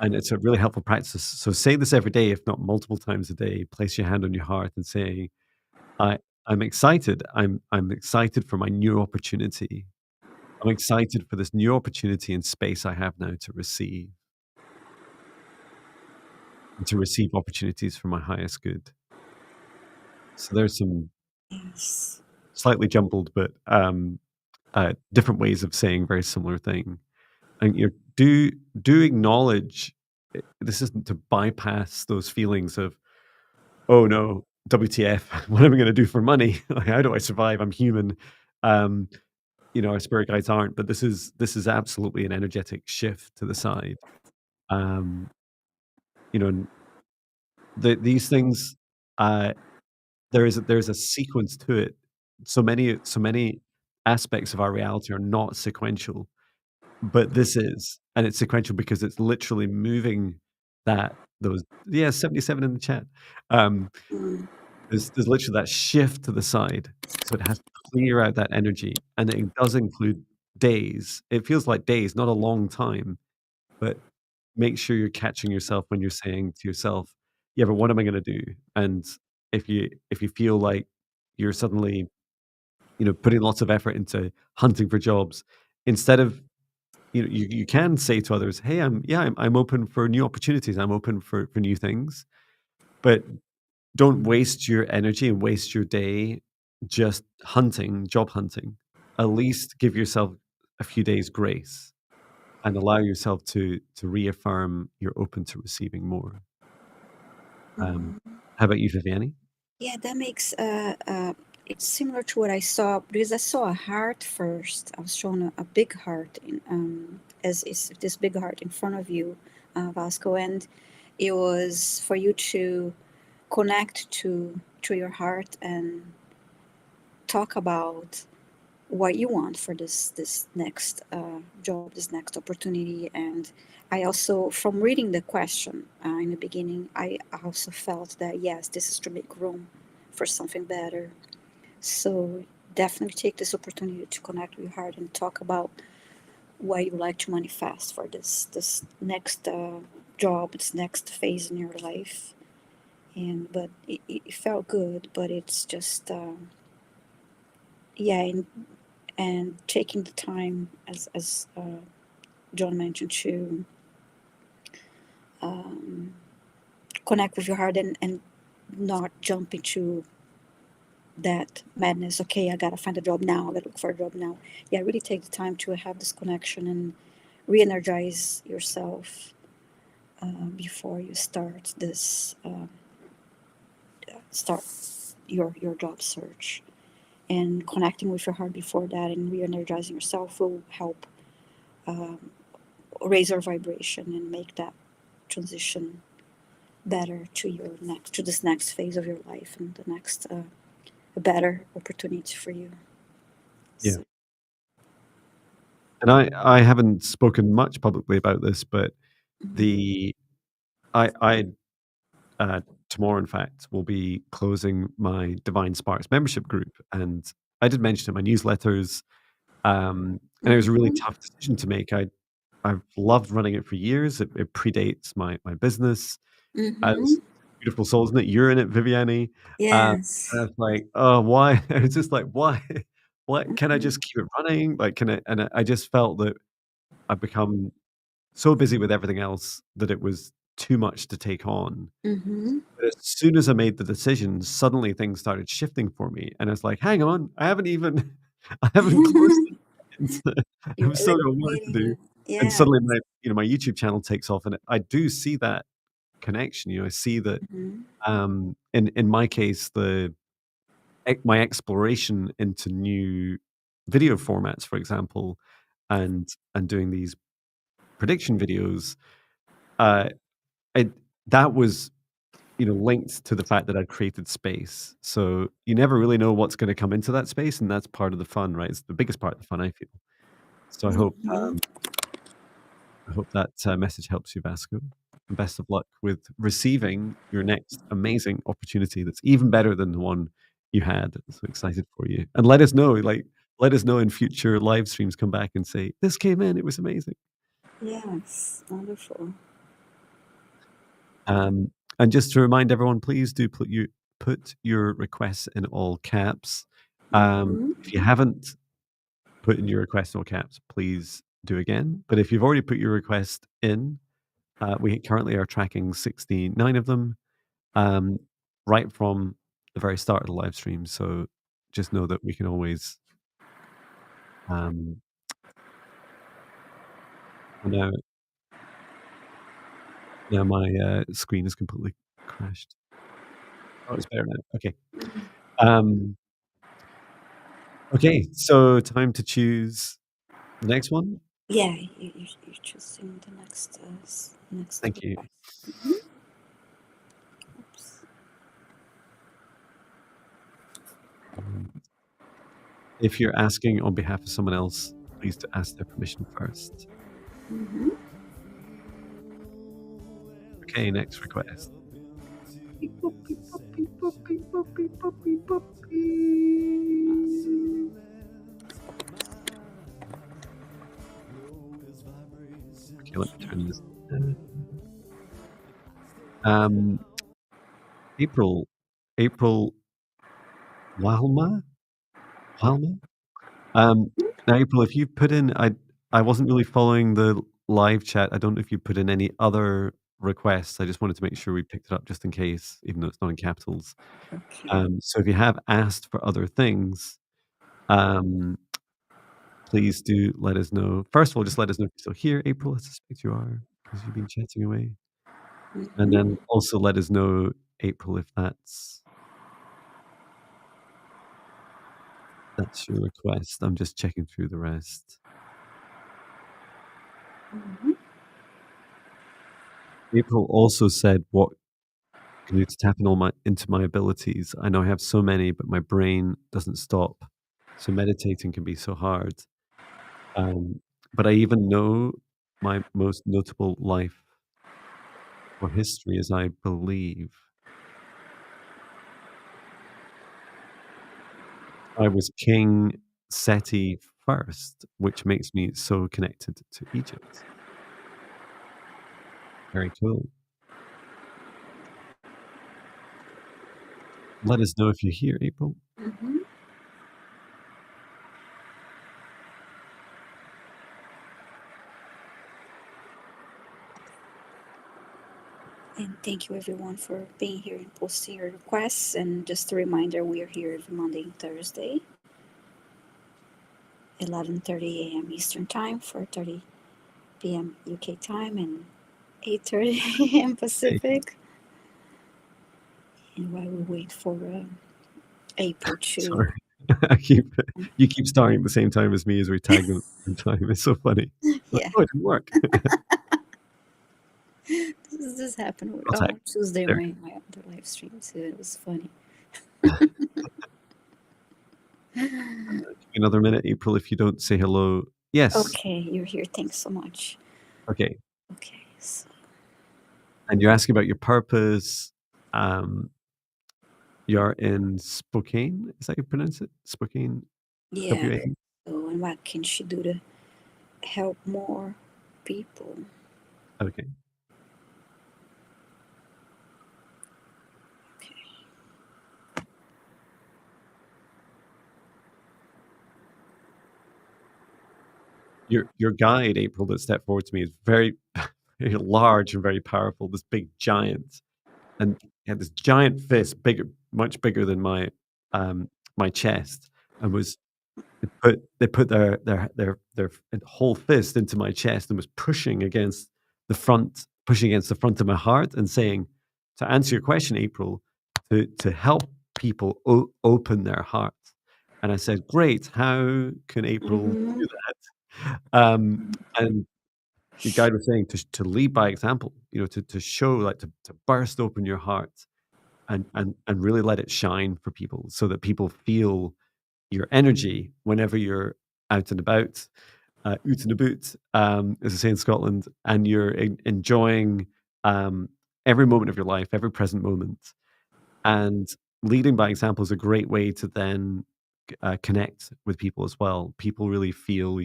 and it's a really helpful practice. So say this every day, if not multiple times a day. Place your hand on your heart and say, I'm excited. I'm excited for my new opportunity. I'm excited for this new opportunity and space I have now to receive opportunities for my highest good. So there's some Yes. slightly jumbled, but different ways of saying very similar thing. And you know, do acknowledge this isn't to bypass those feelings of oh no, WTF? What am I going to do for money? Like, how do I survive? I'm human. Um, our spirit guides aren't, but this is absolutely an energetic shift to the side. Um, and these things, uh, there's a sequence to it. So many aspects of our reality are not sequential, but this is, and it's sequential because it's literally moving those 77 in the chat. Um, Mm, there's literally that shift to the side, so it has to clear out that energy, and it does include days. It feels like days, not a long time, but make sure you're catching yourself when you're saying to yourself, "Yeah, but what am I gonna do?" And if you feel like you're suddenly, putting lots of effort into hunting for jobs, instead of you can say to others, "Hey, I'm open for new opportunities. I'm open for new things," but don't waste your energy and waste your day just job hunting. At least give yourself a few days grace and allow yourself to reaffirm you're open to receiving more. Um, mhm. how about you, Viviane? Yeah, that makes it's similar to what I saw because I saw a heart first. I was shown a big heart in as is this big heart in front of you, Vasco, and it was for you to connect to your heart and talk about what you want for this next job, this next opportunity. And I also, from reading the question in the beginning, I also felt that yes, this is to make room for something better. So definitely take this opportunity to connect with your heart and talk about what you like to manifest for this next job, this next phase in your life. And but it felt good, but it's just yeah, and taking the time as John mentioned to um, connect with your heart and not jump into that madness. Okay, I gotta find a job now. I gotta look for a job now. Yeah, really take the time to have this connection and re-energize yourself before you start your job search. And connecting with your heart before that and re-energizing yourself will help um, raise your vibration and make that transition better to this next phase of your life and the next a better opportunity for you. Yeah. So, And I haven't spoken much publicly about this, but mhm, the I uh, tomorrow, in fact, will be closing my Divine Sparks membership group, and I did mention in my newsletters, and it was a really mhm, tough decision to make. I've loved running it for years. It predates my business. As mhm. beautiful souls in it, you're in it, Viviane. And I Yes. was like, "Oh, why?" It's just like, "Why? Why can I Mhm, just keep it running? Like, can I?" And I just felt that I've become so busy with everything else that it was too much to take on. mhm. But as soon as I made the decision, suddenly things started shifting for me, and I was like, "Hang on, I haven't even I haven't closed it yet. You're I've still already got work to do." creating And yeah. suddenly my YouTube channel takes off, and I do see that connection. I see that, Mhm, in my case, my exploration into new video formats, for example, and doing these prediction videos, uh, it that was, linked to the fact that I'd created space. So you never really know what's gonna come into that space, and that's part of the fun, right? It's the biggest part of the fun, I feel. So mhm. I hope that, message helps you, Vasco, and best of luck with receiving your next amazing opportunity that's even better than the one you had. I'm so excited for you, and let us know in future live streams, come back and say, "This came in, it was amazing." Yes, wonderful. Um, and just to remind everyone, please do put your requests in all caps. Mm-hmm. If you haven't put in your request in all caps, please do again. But if you've already put your request in, we currently are tracking 69 of them, um, right from the very start of the live stream. So just know that we can always. Um, oh no, now my screen is completely crashed. Oh, it's better now. Okay. Um, okay. So time to choose the next one. Yeah, you're choosing the next Thank you. request. Mm-hmm. Oops. Um, if you're asking on behalf of someone else, please to ask their permission first. Mm-hmm. Okay, next request. Beep, boop, beep, boop, beep, boop, beep, boop, beep, boop, beep, boop, beep. Okay, let me turn this. Um, April, April Walma, Walma. Now, April, if you put in, I wasn't really following the live chat. I don't know if you put in any other requests. I just wanted to make sure we picked it up just in case, even though it's not in capitals. Okay. So if you have asked for other things, um, please do let us know. First of all, just let us know if you're still here, April. I suspect you are because you've been chatting away. And Mm-hmm. then also let us know, April, if that's your request. I'm just checking through the rest. Mm-hmm. April also said, "What can you tap in all my into my abilities? I know I have so many, but my brain doesn't stop. So meditating can be so hard. But I even know my most notable life or history is I believe I was King Seti first, which makes me so connected to Egypt." Very cool. Let us know if you're here, April. Mm-hmm. And thank you everyone for being here and posting your requests. And just a reminder, we are here every Monday and Thursday, 11:30 a.m. Eastern Time, 4:30 p.m. UK time, and 8:30 a.m. Hey, Pacific. And while we wait for April to, sorry. I keep you keep starting at the same time as me as we tag them at the same time. It's so funny. Like, yeah, "Oh, it didn't work." this happened I'll tag. on Tuesday There. my other live stream too. It was funny. Give me another minute, April, if you don't say hello. Yes. Okay, you're here. Thanks so much. Okay. Okay, so And you're asking about your purpose. Um, you're in Spokane. Is that how you pronounce it? Spokane, yeah. WA? So, and what can she do to help more people? Okay. Okay. Your guide, April, that stepped forward to me is very, very large and very powerful, this big giant. And he had this giant fist, bigger, much bigger than my chest, and was they put their whole fist into my chest and was pushing against the front of my heart and saying, "To answer your question, April, to help people open their hearts." And I said, "Great, how can April Mm-hmm. do that?" And the guide was saying to lead by example, to show, like, to burst open your heart and really let it shine for people so that people feel your energy whenever you're out and about, oot and aboot, as they say in Scotland, and you're enjoying um, every moment of your life, every present moment. And leading by example is a great way to then connect with people as well. People really feel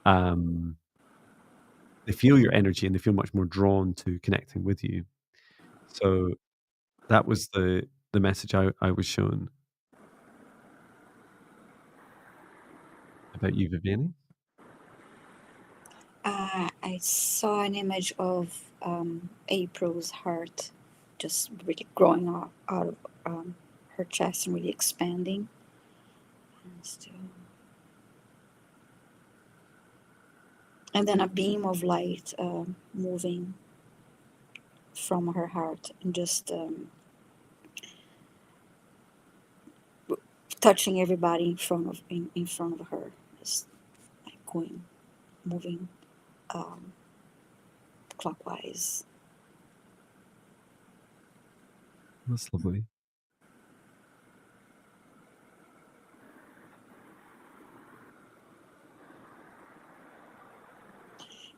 um, they feel your energy and they feel much more drawn to connecting with you. So that was the the message I was shown about you, Viviane? I saw an image of April's heart just really growing out of her chest and really expanding. And, still, and then a beam of light moving from her heart and just touching everybody in front of her, just like going, moving um, clockwise. That's lovely.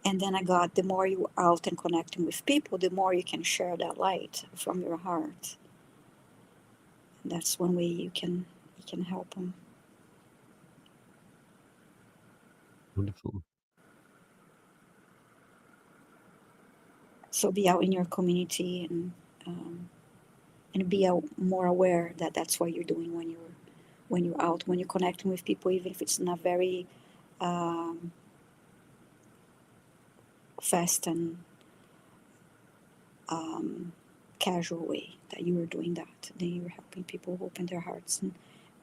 And then I got, the more you are out and connecting with people, the more you can share that light from your heart. And that's one way you can help them. Wonderful. So be out in your community and be out more aware that that's what you're doing when you're out, when you're connecting with people, even if it's not very um, fast and um, casual way that you are doing that. Then you're helping people open their hearts and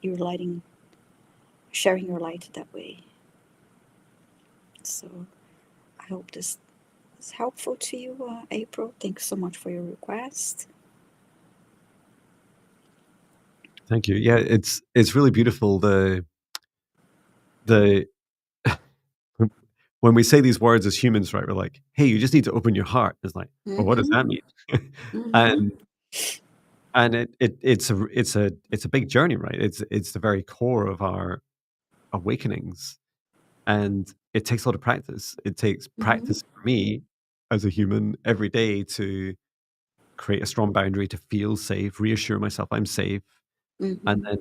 you're lighting, sharing your light that way. So I hope this is helpful to you, April. Thanks so much for your request. Thank you. Yeah, it's really beautiful. The when we say these words as humans, right? We're like, "Hey, you just need to open your heart." It's like, well, what does Mm-hmm. that mean? Mm-hmm. and and it's a big journey, right? It's the very core of our awakenings, and it takes a lot of practice. It takes Mm-hmm. practice for me as a human every day to create a strong boundary, to feel safe, reassure myself I'm safe, and Mm-hmm. then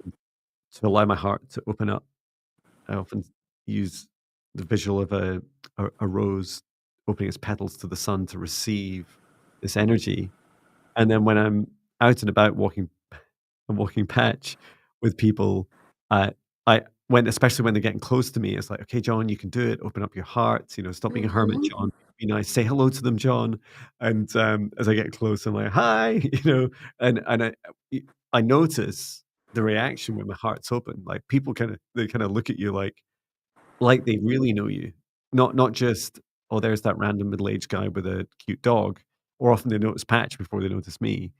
to allow my heart to open up. I often use the visual of a rose opening its petals to the sun to receive this energy. And then when I'm out and about walking a walking patch with people, uh, I when especially when they're getting close to me, it's like, "Okay, John, you can do it. Open up your heart. You know, stop being a hermit, Mm-hmm. John. Be nice. Say hello to them, John." And as I get close, I'm like, "Hi," and I notice the reaction when my heart's open. Like people kind of look at you like they really know you, not just, "Oh, there's that random middle-aged guy with a cute dog," or often they notice Patch before they notice me.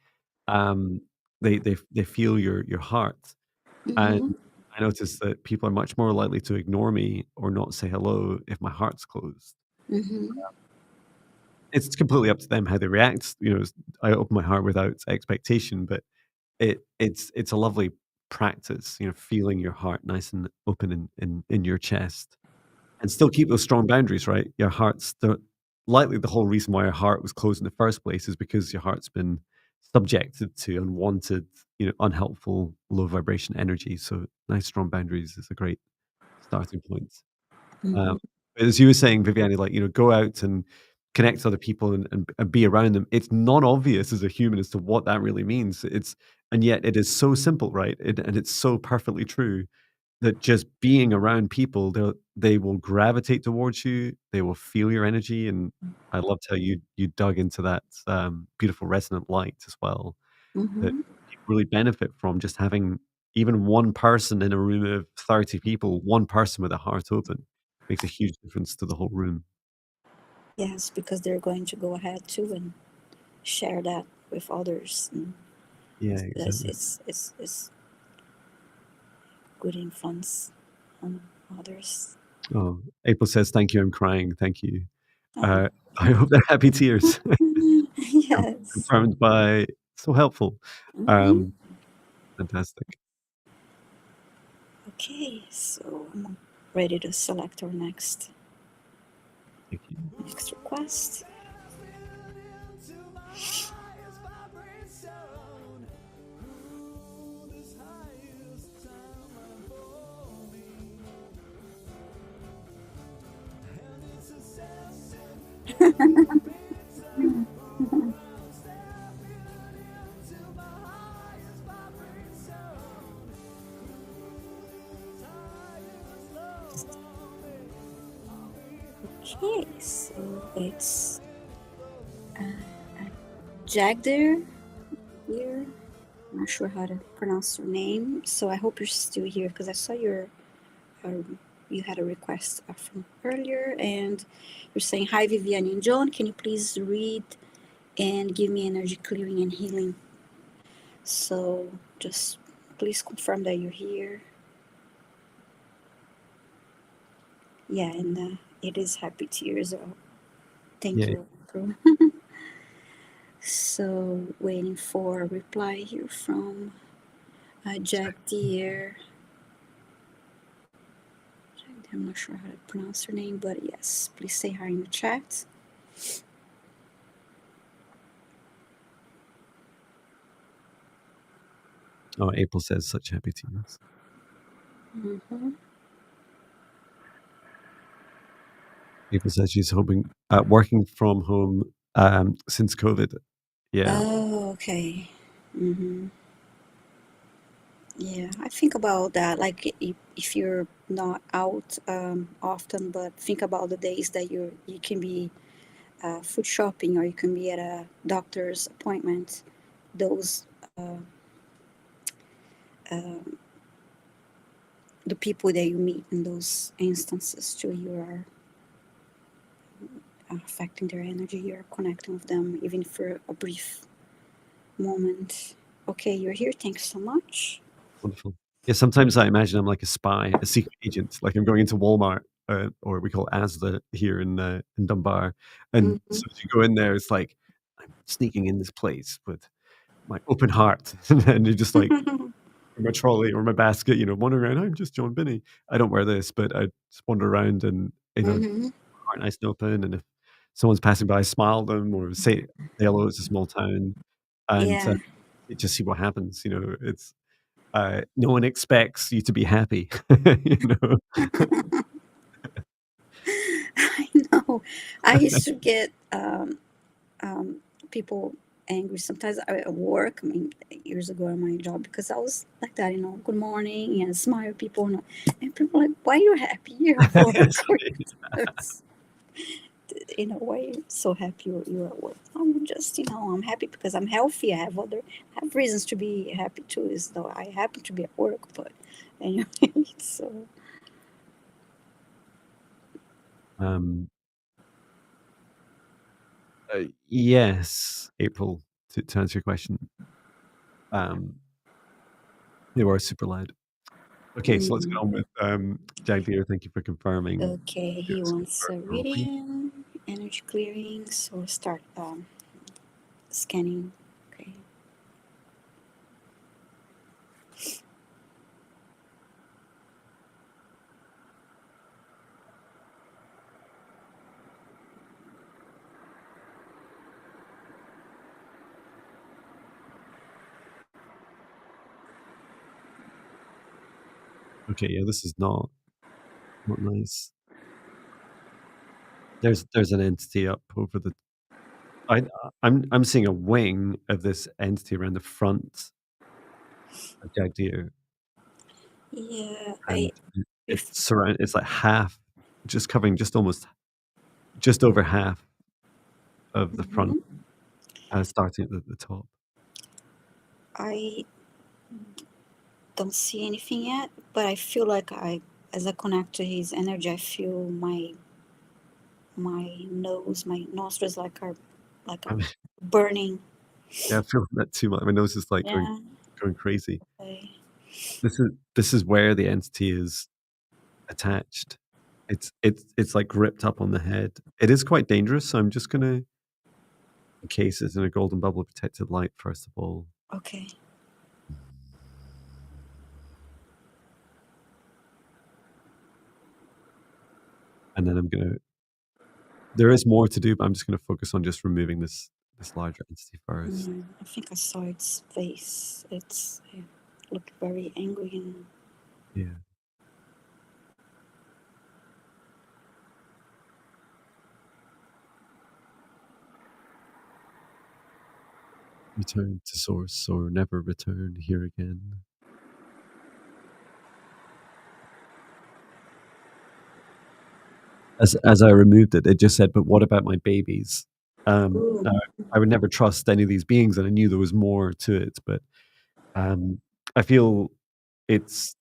Um, they feel your heart, and Mm-hmm. I notice that people are much more likely to ignore me or not say hello if my heart's closed. Mm-hmm. It's completely up to them how they react, I open my heart without expectation, but it's a lovely practice, feeling your heart nice and open in your chest. And still keep those strong boundaries, right? Your heart's likely the whole reason why your heart was closed in the first place is because your heart's been subjected to unwanted, unhelpful, low vibration energy. So nice strong boundaries is a great starting point. Um, Mm-hmm. as you were saying, Viviane, like, go out and connect to other people and be around them. It's not obvious as a human as to what that really means. And yet it is so simple, right? And it's so perfectly true that just being around people, they will gravitate towards you, they will feel your energy, and I loved how you dug into that, beautiful resonant light as well, that Mm-hmm. people really benefit from just having even one person in a room of 30 people, one person with a heart open makes a huge difference to the whole room. Yes, because they're going to go ahead too and share that with others. And Yeah, yes, exactly. it's good influence on others. Oh, April says, "Thank you, I'm crying, thank you." Oh. Uh, I hope they're happy tears. Yes. Confirmed by so helpful. Mm-hmm. Um, Fantastic. Okay, so I'm ready to select our Thank you. next request. Okay, so it's Jagder here. I'm not sure how to pronounce your name, so I hope you're still here because I saw you had a request from earlier, and you're saying, "Hi, Viviane and John. Can you please read and give me energy clearing and healing?" So just please confirm that you're here. Yeah, and it is happy tears. Thank Yeah, you. So waiting for a reply here from Jack Deere. I'm not sure how to pronounce her name, but yes, please say hi in the chat. oh, April says such happy tears. Mm-hmm. April says she's hoping working from home since COVID. Yeah, Oh, okay. Mm-hmm. Yeah, I think about that. Like, if you're not out often, but think about the days that you can be food shopping or you can be at a doctor's appointment. Those um, the people that you meet in those instances too, you are affecting their energy. You're connecting with them, even for a brief moment. Okay, you're here. Thanks so much. wonderful. Yeah, sometimes I imagine I'm like a spy, a secret agent. Like I'm going into Walmart, or we call it ASDA here in Dunbar, and Mm-hmm. so as you go in there, it's like I'm sneaking in this place with my open heart, and then you're just like in my trolley or my basket, wandering around. I'm just John Binney. I don't wear this, but I just wander around and Mm-hmm. heart nice and open. And if someone's passing by, smile at them or say hello. It's a small town, and Yeah. you just see what happens. It's no one expects you to be happy. you know, I know. I used to get um, people angry sometimes at work. I mean, years ago at my job, because I was like that, good morning and smile at people. And people are like, why are you happy? You're at work. It's It's, why are you so happy you're at work? I'm just, I'm happy because I'm healthy. I have reasons to be happy too, is though I happen to be at work, but anyway, so. um, yes, April. To answer your question, um, they were super loud. Okay, so let's get on Mm. with Jag Deere. Thank you for confirming. Okay, Yeah, he so wants a we're reading. reading, energy clearing, so start scanning. Okay. Okay, yeah, this is not nice. There's an entity up over the. I I'm seeing a wing of this entity around the front of Jag Deere, Yeah, and if it's like half, just covering just over half of the front, mhm. starting at the top. I don't see anything yet, but I feel like as I connect to his energy, I feel my nose, my nostrils like are I burning. Yeah, I feel that too much. My nose is like Yeah. going crazy. Okay. This is where the entity is attached. It's like gripped up on the head. It is quite dangerous, so I'm just gonna encase it in a golden bubble of protected light first of all, Okay. and then I'm gonna. There is more to do, but I'm just gonna focus on just removing this larger entity first. I think I saw its face. It looked very angry and Yeah, return to source or never return here again. as I removed it, it just said, "But what about my babies?" Ooh. Now I would never trust any of these beings, and I knew there was more to it, but, um, I feel it's,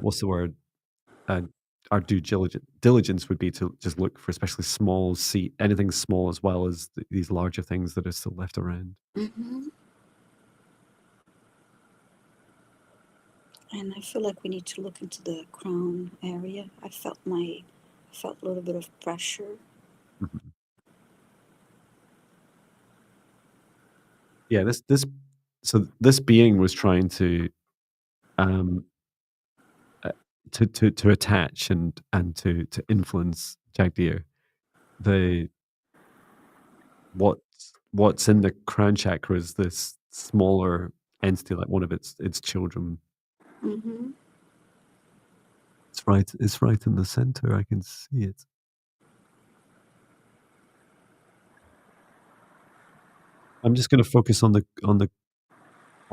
what's the word? Uh, our due diligence would be to just look for especially small, see anything small as well as these larger things that are still left around. Mm-hmm. And I feel like we need to look into the crown area. I felt a little bit of pressure. Mhm. Yeah, this being was trying um, uh, to attach and to influence Jagdir. The what's in the crown chakra is this smaller entity, like one of its children. Mm-hmm. It's right in the center. I can see it. I'm just gonna focus on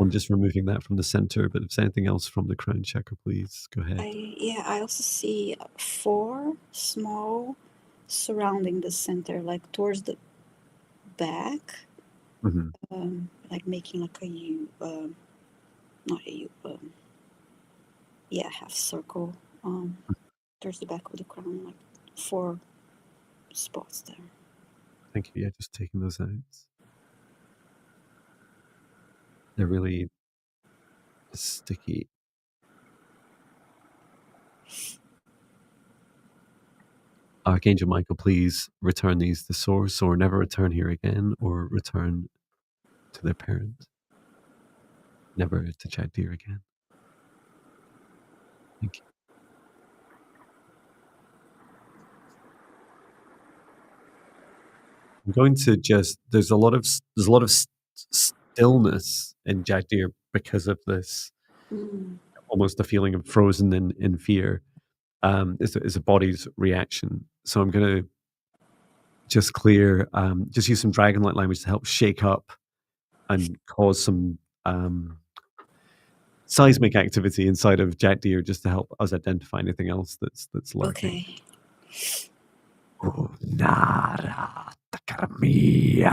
just removing that from the center, but if there's anything else from the crown chakra, please go ahead. I also see four small surrounding the center, like towards the back, Mhm. like making like a U, not a U, yeah, half circle, towards the back of the crown, like four spots there. Thank you. Yeah, just taking those out. They're really sticky. Archangel Michael, please return these to source or never return here again or return to their parent, never to Jagdir again. Thank you. I'm going to just there's a lot of stillness in Jagdir because of this, Mm, almost a feeling of frozen in fear. Is a body's reaction. So I'm gonna just clear, just use some dragon-like language to help shake up and cause some, seismic activity inside of Jack Deere just to help us identify anything else that's lurking. okay. Oh, nara takaramiau.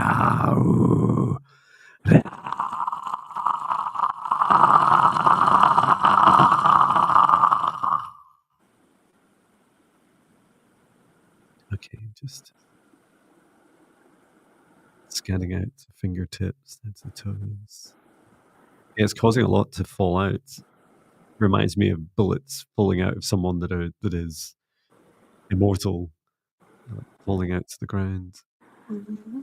Okay, just scanning out the fingertips, that's the toes. Yeah, it's causing a lot to fall out. Reminds me of bullets falling out of someone that is immortal, falling out to the ground. Mm-hmm.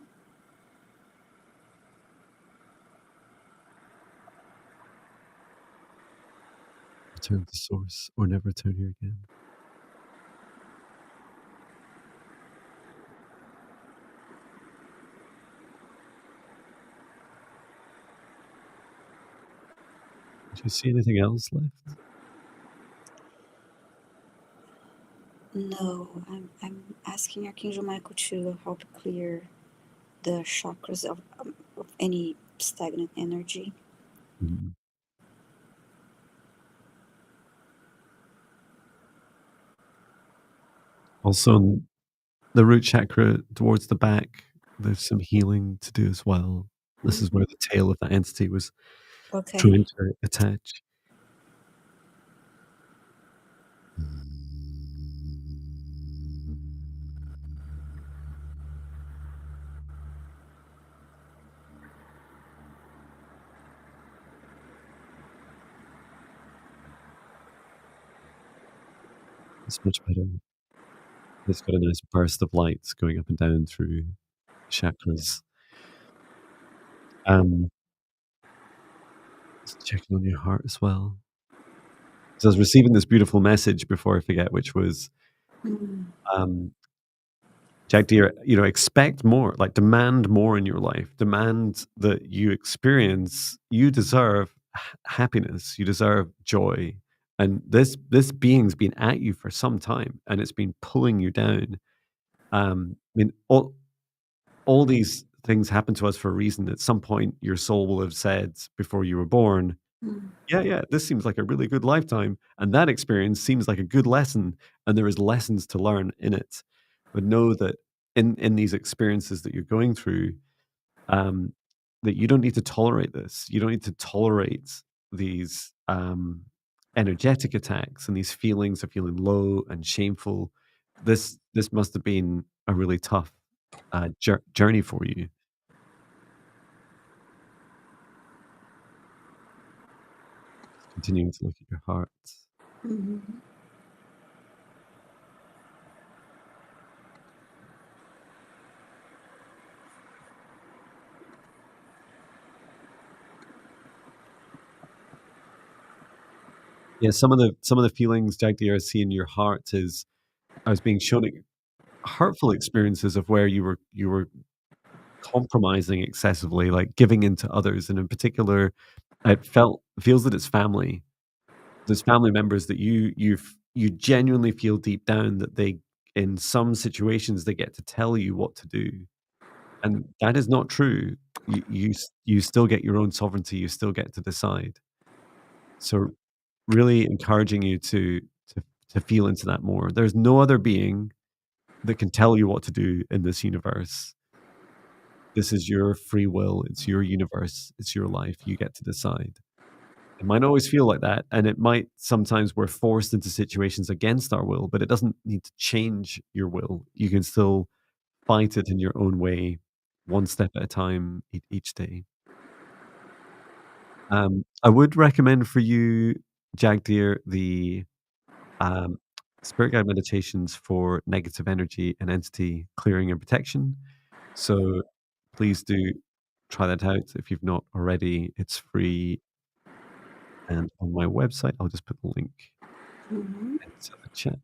Return to source or never return here again. Do you see anything else left? No, I'm asking Archangel Michael to help clear the chakras of any stagnant energy. Mhm. Also, in the root chakra towards the back, there's some healing to do as well. This is Mm-hmm. where the tail of that entity was Okay. trying to attach. It's much better. It's got a nice burst of light going up and down through chakras. Um, just checking on your heart as well. So I was receiving this beautiful message before I forget, which was, Mm, um, Jack dear, expect more, like demand more in your life. Demand that you experience. You deserve happiness. You deserve joy. And this being's been at you for some time, and it's been pulling you down. I mean, all these things happen to us for a reason. At some point, your soul will have said before you were born, Mm. Yeah, yeah, this seems like a really good lifetime, and that experience seems like a good lesson, and there is lessons to learn in it. But know that in these experiences that you're going through, um, that you don't need to tolerate this. You don't need to tolerate these energetic attacks and these feelings of feeling low and shameful. This must have been a really tough journey for you. Just continuing to look at your heart. Mhm. Yeah, some of the feelings, Jagdi, I see in your heart is I was being shown hurtful experiences of where you were compromising excessively, like giving in to others, and in particular, it feels that it's family. There's family members that you genuinely feel deep down that they in some situations, they get to tell you what to do, and that is not true. You still get your own sovereignty, you still get to decide. So, really encouraging you to to feel into that more. There's no other being that can tell you what to do in this universe. This is your free will, it's your universe, it's your life, you get to decide. It might always feel like that, and it might sometimes we're forced into situations against our will, but it doesn't need to change your will. You can still fight it in your own way, one step at a time, each day. I would recommend for you, Jagdeer, the um, spirit guide meditations for negative energy and entity clearing and protection. So please do try that out if you've not already. It's free and on my website. I'll just put the link Mhm. into the chat.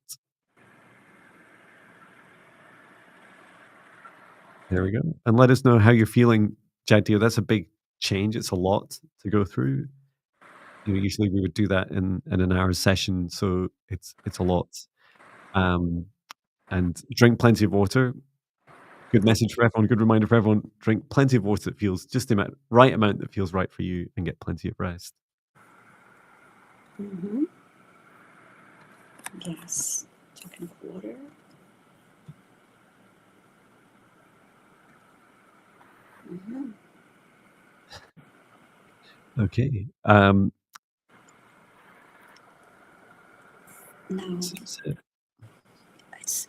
There we go. And let us know how you're feeling, Jagdeep. That's a big change. It's a lot to go through. You know, usually we would do that in an hour session, so it's a lot. Um, and drink plenty of water. Good message for everyone, good reminder for everyone, drink plenty of water that feels just the right amount that feels right for you and get plenty of rest. Mhm. Yes. Talking of water. Mhm. Okay. Now So it's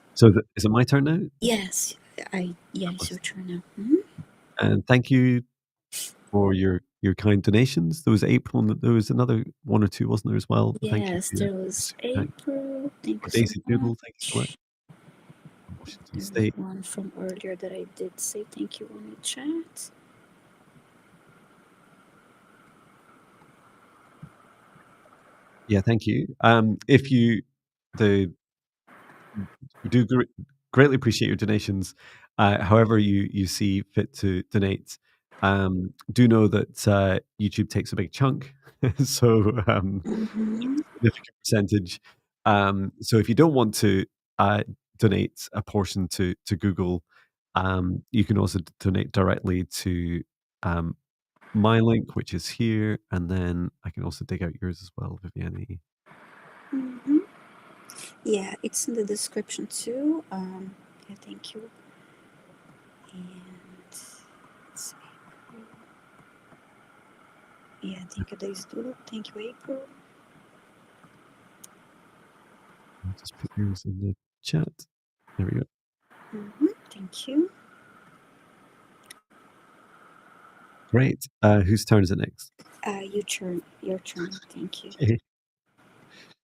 is it my turn now? yes. Yeah, That it's your was turn now. Mhm. and thank you for your kind donations. There was April, and there was another 1 or 2, wasn't there, as well? But thank you Yes, for your there was super thanks. April. Thank Or you so Daisy much. Doodle, thank you so much. From Washington There was State. one from earlier that I did say thank you on the chat. Yeah, thank you. If you the we do greatly appreciate your donations. However you see fit to donate. Do know that, YouTube takes a big chunk, so, Mm-hmm. it's a significant percentage. So if you don't want to, donate a portion to Google, you can also donate directly to, um, my link, which is here, and then I can also dig out yours as well, Viviane. Mm-hmm. Yeah, it's in the description too. Yeah, thank you. And let's see. Yeah, thank you, Daisy Doodle. Thank you, April. I'll just put yours in the chat. There we go. Mm-hmm. Thank you. Great. Whose turn is it next? Your turn. Your turn. Thank you. Okay,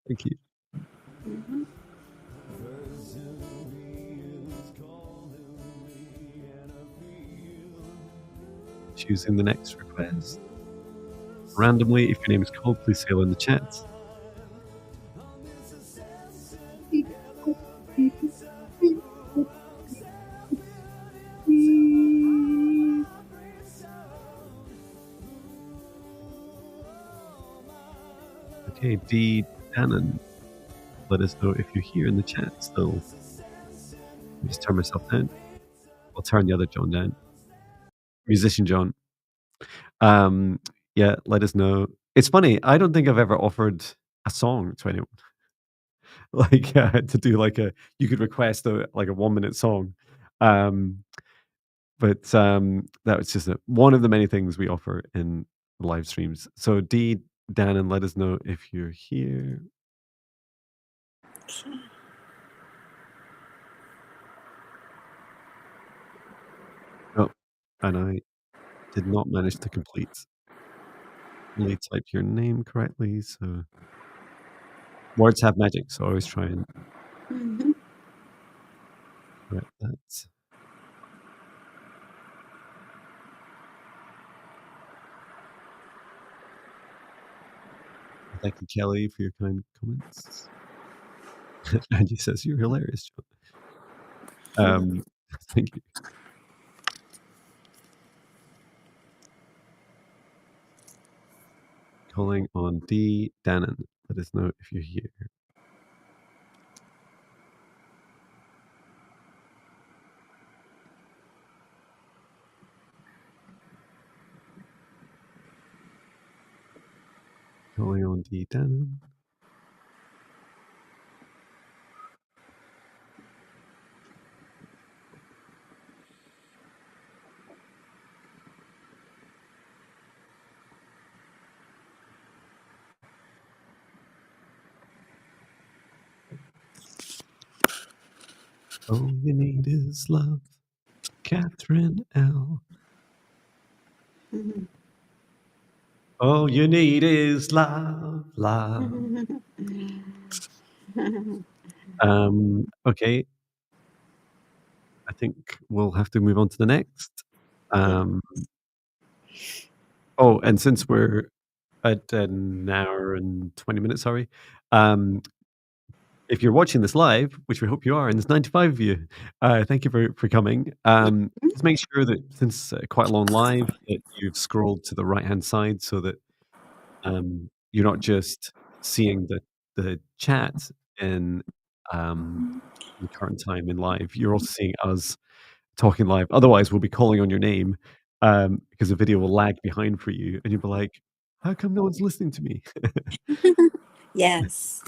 thank you. Mm-hmm. Choosing the next request. Randomly, if your name is called, please say hello in the chat. Okay, D. Dannon, let us know if you're here in the chat still. Let me just turn myself down. I'll turn the other John down. Musician John. Um, yeah, let us know. It's funny, I don't think I've ever offered a song to anyone, like, to do, like, a you could request a like, a one-minute song, um, but, that was just one of the many things we offer in live streams. So, Dee, Dan, and let us know if you're here. Okay. Oh, and I did not manage to completely type your name correctly, so words have magic, so I always try and Mm-hmm. correct that. Thank you, Kelly, for your kind comments. Angie says, "You're hilarious, John." Thank you. Calling on D. Dannon. Let us know if you're here. Calling on D. Dannon. All you need is love. Catherine L. Mm-hmm. All you need is love, love. Okay. I think we'll have to move on to the next. Yeah. Oh, and since we're at an hour and 20 minutes, sorry, um, if you're watching this live, which we hope you are, and there's 95 of you, thank you for coming. Just make sure that since quite a long live, that you've scrolled to the right-hand side so that you're not just seeing the chat in the current time in live. You're also seeing us talking live. Otherwise, we'll be calling on your name because the video will lag behind for you, and you'll be like, "How come no one's listening to me?" Yes.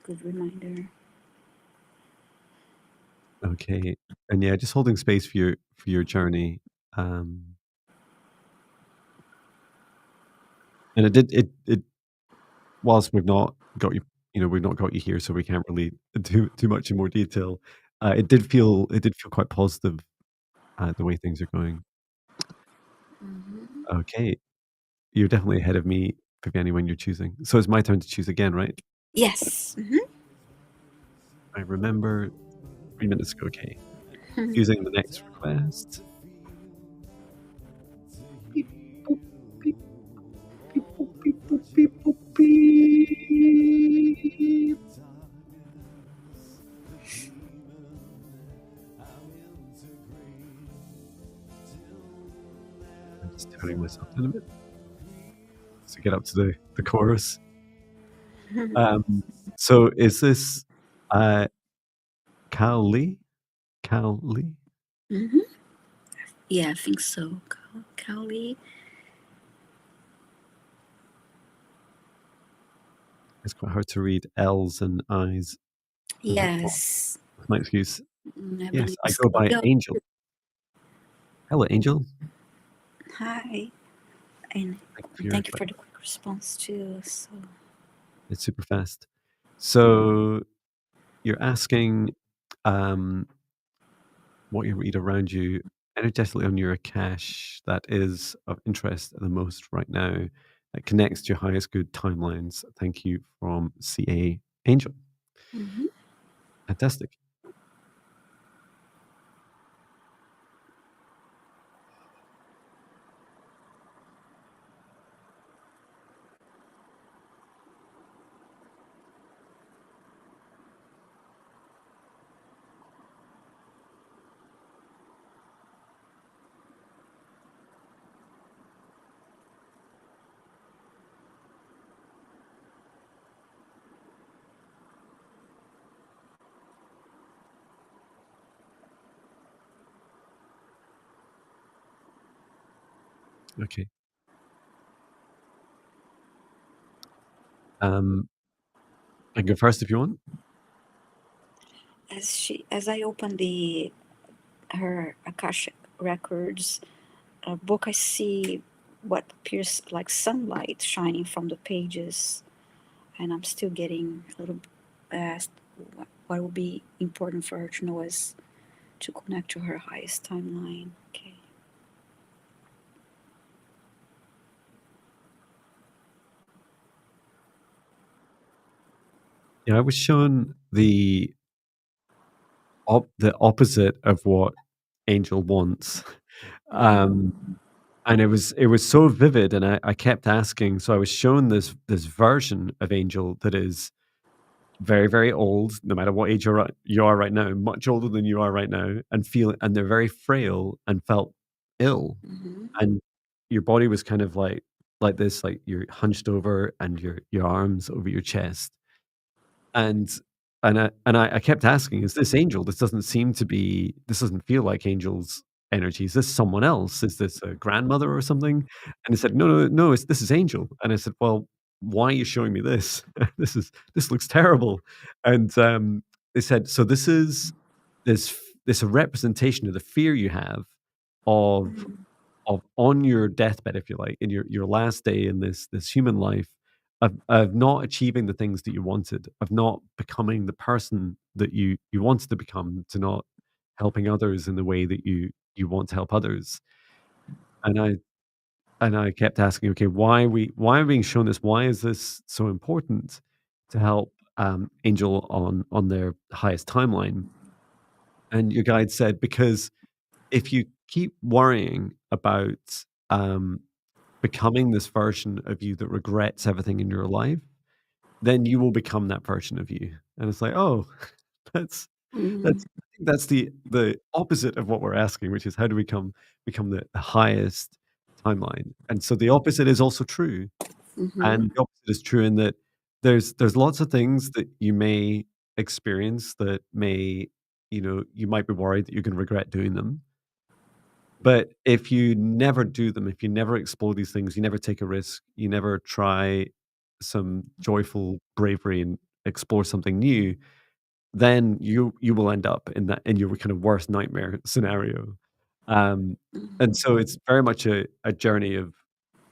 Good reminder. Okay, and yeah, just holding space for your journey. Um, and it whilst we've not got you, we've not got you here, so we can't really do too much in more detail. It did feel quite positive the way things are going. Mm-hmm. Okay, you're definitely ahead of me, Viviane, when you're choosing. So it's my turn to choose again, right? Yes. I remember 3 minutes ago. Okay, Mm-hmm. choosing the next request. Beep, boop, beep, beep, boop, beep, boop, beep, boop, beep. I'm just turning myself down a bit to get up to the chorus. Um, so is this uh, Cal Lee? Cal Lee? Mm-hmm. Yeah, I think so. Cowley. It's quite hard to read L's and I's in that font. Yes. That's my excuse. I Yes, believe I it's go by Cowley. Angel. Hello, Angel. Hi. And Thank you for your thank you request. for the quick response too. So It's super fast. So you're asking um, what you read around you energetically on your Akash that is of interest the most right now that connects to your highest good timelines. Thank you from CA Angel. mm-hmm. Fantastic. Okay. Um, I can go first if you want. As I open the her Akashic records book, I see what appears like sunlight shining from the pages, and I'm still getting a little asked what will be important for her to know is to connect to her highest timeline. Okay. Yeah, I was shown the opposite of what Angel wants. Um, and it was so vivid, and I kept asking. So I was shown this version of Angel that is very, very old, no matter what age you are right now, much older than you are right now, and they're very frail and felt ill, Mm-hmm. and your body was kind of like this, like you're hunched over and your arms over your chest. And I kept asking, "Is this Angel? This doesn't feel like Angel's energy. Is this someone else? Is this a grandmother or something?" And they said, "No, no, no, this is Angel." And I said, "Well, why are you showing me this? This looks terrible." And, they said, "So this a representation of the fear you have of on your deathbed, if you like, in your last day in this human life, of not achieving the things that you wanted, of not becoming the person that you wanted to become, to not helping others in the way that you want to help others." And I kept asking, "Okay, why are we being shown this? Why is this so important to help, Angel on their highest timeline?" And your guide said, "Because if you keep worrying about, um, becoming this version of you that regrets everything in your life, then you will become that version of you." And it's like, oh, that's Mm-hmm. that's the opposite of what we're asking, which is how do we become the highest timeline? And so the opposite is also true. Mm-hmm. And the opposite is true in that there's lots of things that you may experience that may, you might be worried that you're gonna regret doing them. But if you never do them, if you never explore these things, you never take a risk, you never try some joyful bravery and explore something new, then you will end up in your kind of worst nightmare scenario. Um, and so it's very much a journey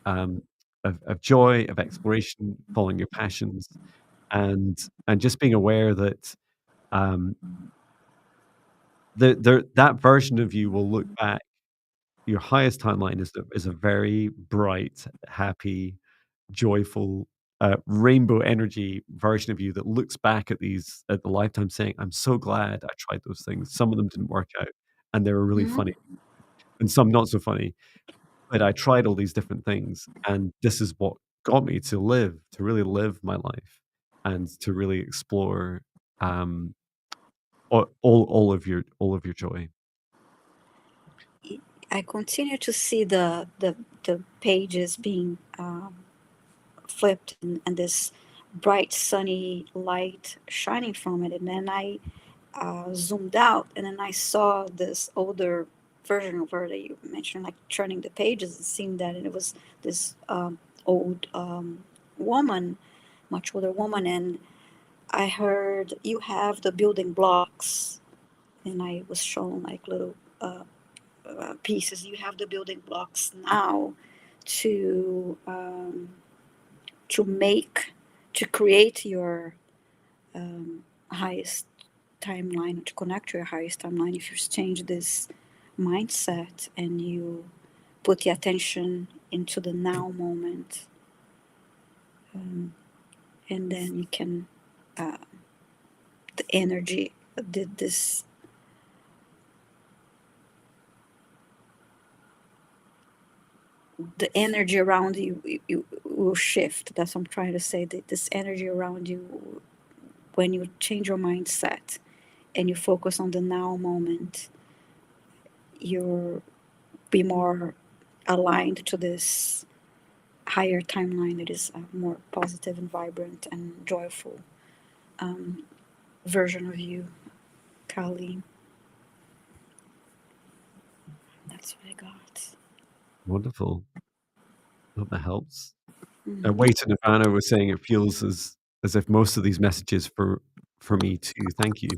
um, of joy, of exploration, following your passions, and just being aware that um, that version of you will look back. Your highest timeline is a very bright, happy, joyful, rainbow energy version of you that looks back at the lifetime saying, "I'm so glad I tried those things. Some of them didn't work out, and they were really Mm-hmm. funny, and some not so funny, but I tried all these different things, and this is what got me to really live my life, and to really explore, um, all of your joy." I continue to see the pages being flipped, and this bright sunny light shining from it, and then I zoomed out, and then I saw this older version of her that you mentioned, like turning the pages. It seemed that it was this old woman, much older woman, and I heard you have the building blocks, and I was shown like little pieces. You have the building blocks now to to make to create your highest timeline, to connect to your highest timeline. If you change this mindset and you put the attention into the now moment, and then you can the energy this the energy around you will shift. That's what I'm trying to say, that this energy around you, when you change your mindset and you focus on the now moment, you'll be more aligned to this higher timeline that is a more positive and vibrant and joyful version of you, Kali. That's what I got. Wonderful. Hope that helps. Mhm. Way to Nirvana was saying it feels as if most of these messages for me too. Thank you.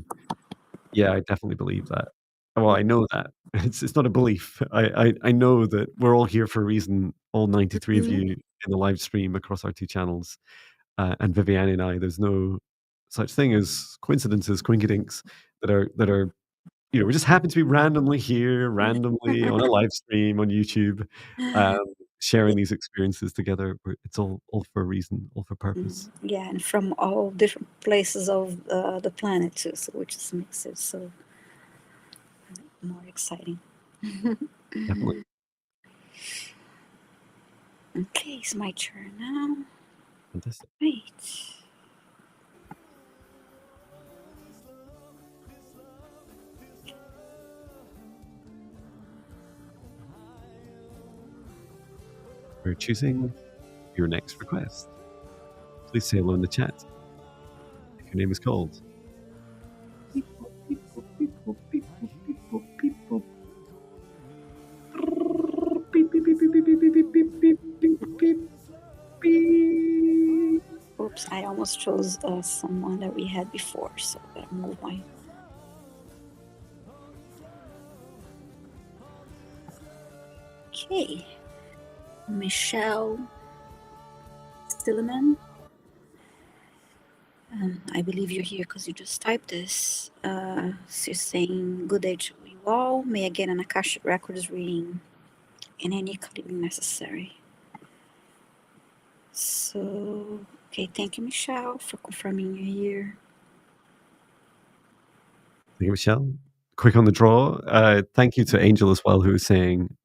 Yeah, I definitely believe that. Well, I know that. It's not a belief. I know that we're all here for a reason, all 93 of you Mhm. in the live stream across our 2 channels, and Viviane and I. There's no such thing as coincidences, quinkydinks that are we just happen to be randomly here, randomly on a live stream on YouTube, um, sharing these experiences together. It's all for a reason, all for purpose. Yeah, and from all different places of the planet too, so which just makes it so more exciting. Definitely. Okay, it's my turn now. Fantastic. Wait. We're choosing your next request. Please say hello in the chat if your name is called. Beep, boop, beep, boop, beep, boop, beep, boop, beep, boop, beep, boop. Beep, beep, beep, beep, beep, beep, beep, beep, beep, beep, beep, beep. Oops, I almost chose someone that we had before, so I gotta move my. Okay, Michelle Stilleman. I believe you're here because you just typed this. So you're saying, "Good day to you all. May I get an Akashic Records reading in any clearing necessary?" So, okay, thank you, Michelle, for confirming you're here. Thank you, Michelle. Quick on the draw. Thank you to Angel as well, who was saying,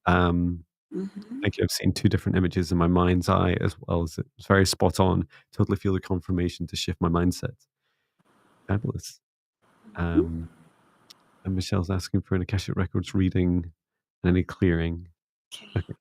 Mm-hmm. thank you. I've seen 2 different images in my mind's eye as well as it's very spot on. Totally feel the confirmation to shift my mindset. Fabulous. Um, and Michelle's asking for an Akashic Records reading and any clearing. Okay. Okay.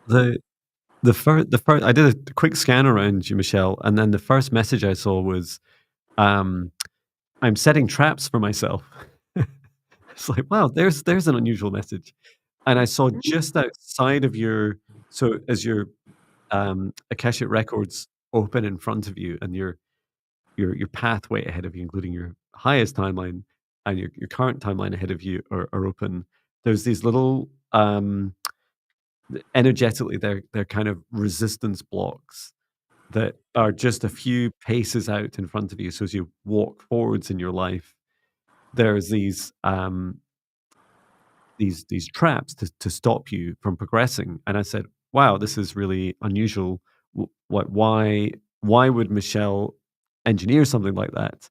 The the first I did a quick scan around you, Michelle, and then the first message I saw was, um, "I'm setting traps for myself." It's like, wow, there's an unusual message. And I saw just outside of your as your, Akashic records open in front of you and your pathway ahead of you, including your highest timeline and your current timeline ahead of you are open. There's these little, energetically, they're kind of resistance blocks that are just a few paces out in front of you. So as you walk forwards in your life, there's these traps to stop you from progressing. And I said, "Wow, this is really unusual. What? Why would Michelle engineer something like that?"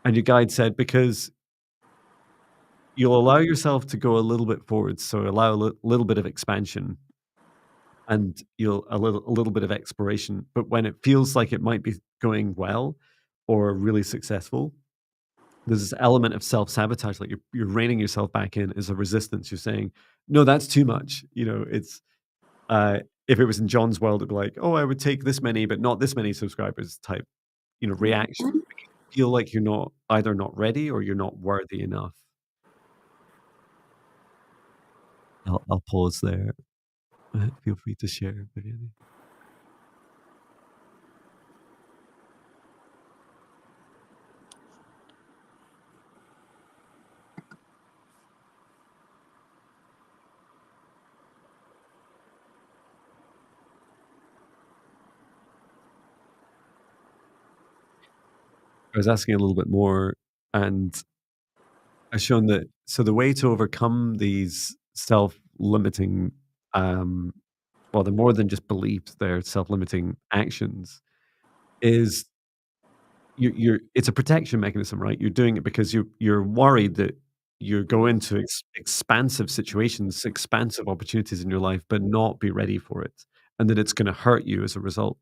And your guide said, "Because you'll allow yourself to go a little bit forward, so allow little bit of expansion, and you'll a little bit of exploration. But when it feels like it might be going well or really successful, there's this element of self-sabotage, like you're reining yourself back in as a resistance. You're saying, "No, that's too much." It's if it was in John's world, it'd be like, "Oh, I would take this many, but not this many subscribers," type, reaction. Mhm. Feel like you're not either not ready or you're not worthy enough. I'll pause there. Feel free to share, Viviane. I was asking a little bit more, and I've shown that the way to overcome these self-limiting, um well, they're more than just beliefs, they're self-limiting actions, is you're it's a protection mechanism, right? You're doing it because you're worried that you go into expansive situations, expansive opportunities in your life, but not be ready for it, and that it's gonna hurt you as a result.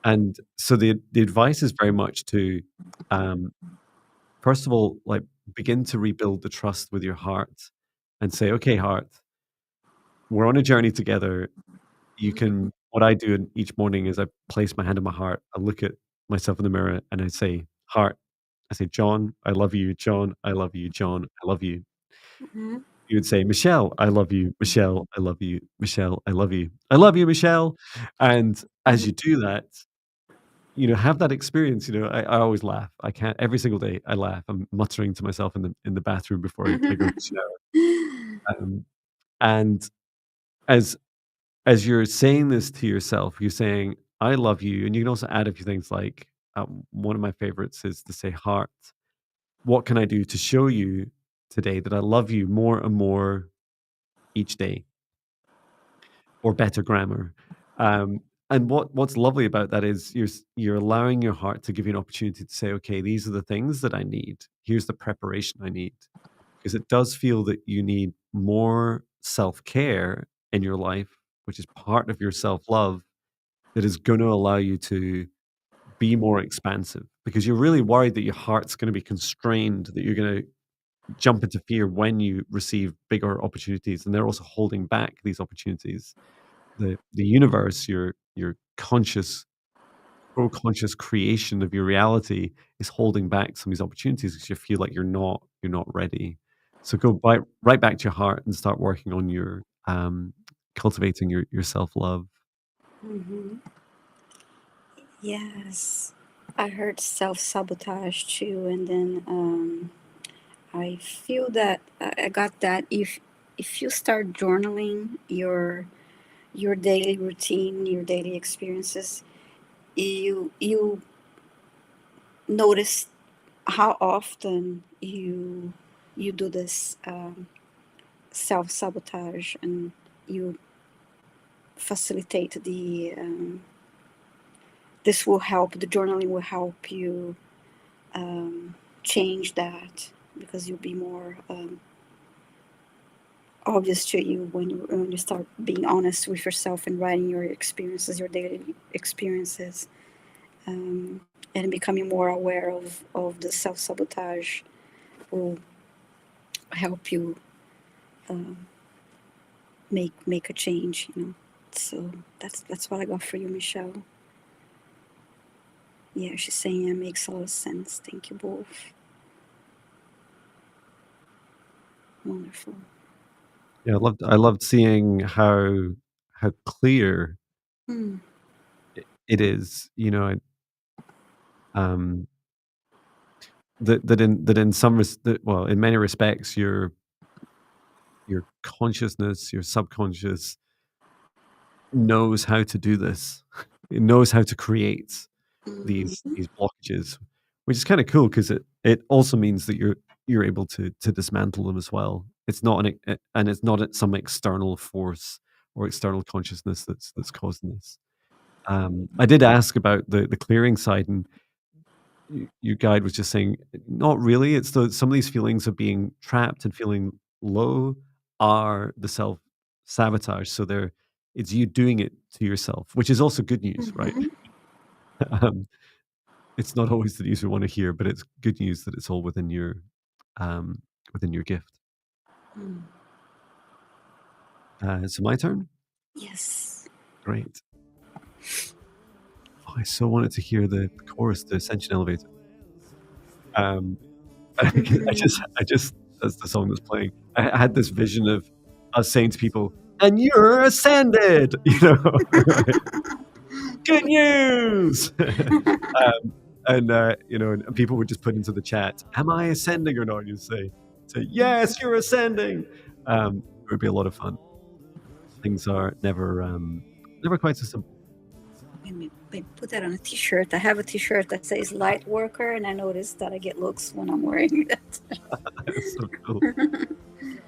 And so the advice is very much to, um, first of all, like, begin to rebuild the trust with your heart and say, "Okay, heart, we're on a journey together. You can" what I do in each morning is I place my hand on my heart, I look at myself in the mirror, and I say, "Heart," I say, "John, I love you. John, I love you. John, I love you." Mhm. You would say, "Michelle, I love you. Michelle, I love you. Michelle, I love you. I love you, Michelle." And as you do that, have that experience, I always laugh. I can't every single day, I laugh. I'm muttering to myself in the bathroom before I go to the shower. And as as you're saying this to yourself, you're saying, "I love you," and you can also add a few things like, one of my favorites is to say, "Heart, what can I do to show you today that I love you more and more each day?" Or better grammar. And what's lovely about that is you're allowing your heart to give you an opportunity to say, "Okay, these are the things that I need. Here's the preparation I need." Because it does feel that you need more self-care in your life, which is part of your self-love, that is gonna allow you to be more expansive, because you're really worried that your heart's gonna be constrained, that you're gonna jump into fear when you receive bigger opportunities, and they're also holding back these opportunities. The universe, your conscious, co-conscious creation of your reality is holding back some of these opportunities because you feel like you're not ready. So go right back to your heart and start working on your cultivating your self-love. Mhm. Yes. I heard self-sabotage too, and then I feel that I got that if you start journaling your daily routine, your daily experiences, you notice how often you do this self sabotage, and you facilitate the this will help the journaling will help you um, change that, because you'll be more obvious to you when you start being honest with yourself and writing your experiences, your daily experiences, and becoming more aware of the self sabotage will help you make a change. So that's what I got for you, Michelle. Yeah, she's saying it makes a lot of sense. Thank you both. Wonderful. Yeah, I loved seeing how clear Hmm. it is, um, that in well, in many respects, your consciousness, your subconscious knows how to do this. It knows how to create Mm-hmm. these blockages, which is kinda cool 'cause it also means that you're able to dismantle them as well. It's not and it's not some external force or external consciousness that's causing this. I did ask about the clearing side, and your guide was just saying, "Not really, it's some of these feelings of being trapped and feeling low are the self-sabotage, so it's you doing it to yourself," which is also good news, right? Mm-hmm. Um, it's not always the news we wanna hear, but it's good news that it's all um, within your gift. Mm. So my turn? Yes. Great. Oh, I so wanted to hear the chorus, the Ascension Elevator. Um, Mm-hmm. I just that's the song that's playing. I had this vision of us saying to people, "And you're ascended," right? Good news. And people would just put into the chat, "Am I ascending or not?" And you'd say, "Yes, you're ascending." It would be a lot of fun. Things are never quite so simple. Maybe put that on a t-shirt. I have a t-shirt that says light worker, and I notice that I get looks when I'm wearing that. That's so cool.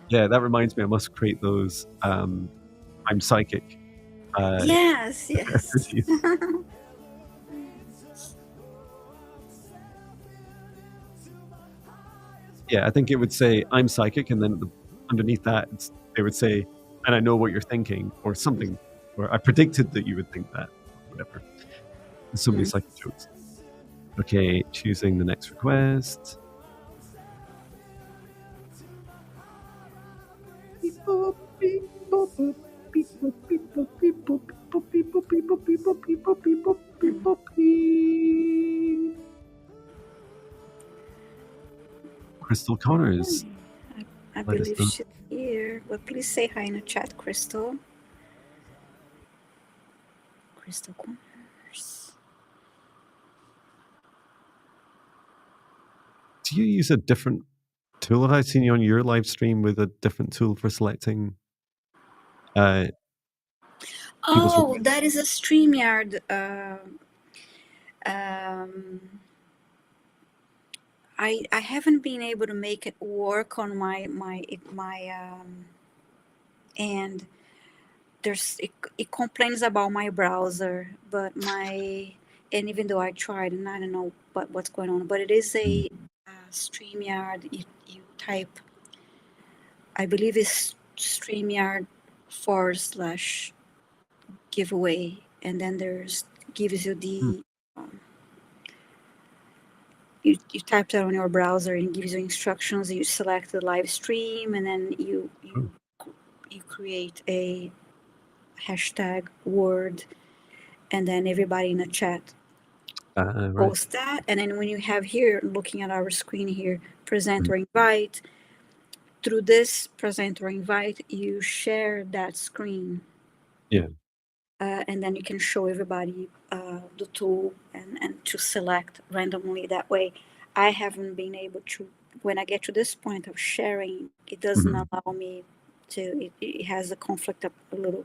Yeah, that reminds me, I must create those, I'm psychic, uh, Yes, yes. hoodies. Yeah, I think it would say, "I'm psychic," and then underneath that, it would say, "And I know what you're thinking," or something, or "I predicted that you would think that," or whatever. There's so many psychic jokes. Okay, choosing the next request. Beep, boop, beep, boop, boop, beep, boop, beep, boop, beep, boop, beep, boop, beep, boop, beep, boop, beep, boop, beep, boop, beep, boop, beep. Crystal Connors, I let us believe know. she's here. Well, please say hi in the chat, Crystal. Crystal Connors. Do you use a different tool? Have I seen you on your live stream with a different tool for selecting people's Oh, requests? that is a StreamYard. Um, I haven't been able to make it work on my and it complains about my browser, but and even though I tried and I don't know what's going on, but it is a StreamYard. You type, I believe it's StreamYard / giveaway, and then there's gives you Hmm. the you type that on your browser and it gives you instructions. You select the live stream, and then Oh, you create a hashtag word, and then everybody in the chat right. post that. And then when you have here, looking at our screen here, present Mm, or invite, through this present or invite, you share that screen. yeah. And then you can show everybody the tool and to select randomly that way. I haven't been able to, when I get to this point of sharing, it doesn't Mhm. allow me to, it has a conflict, a little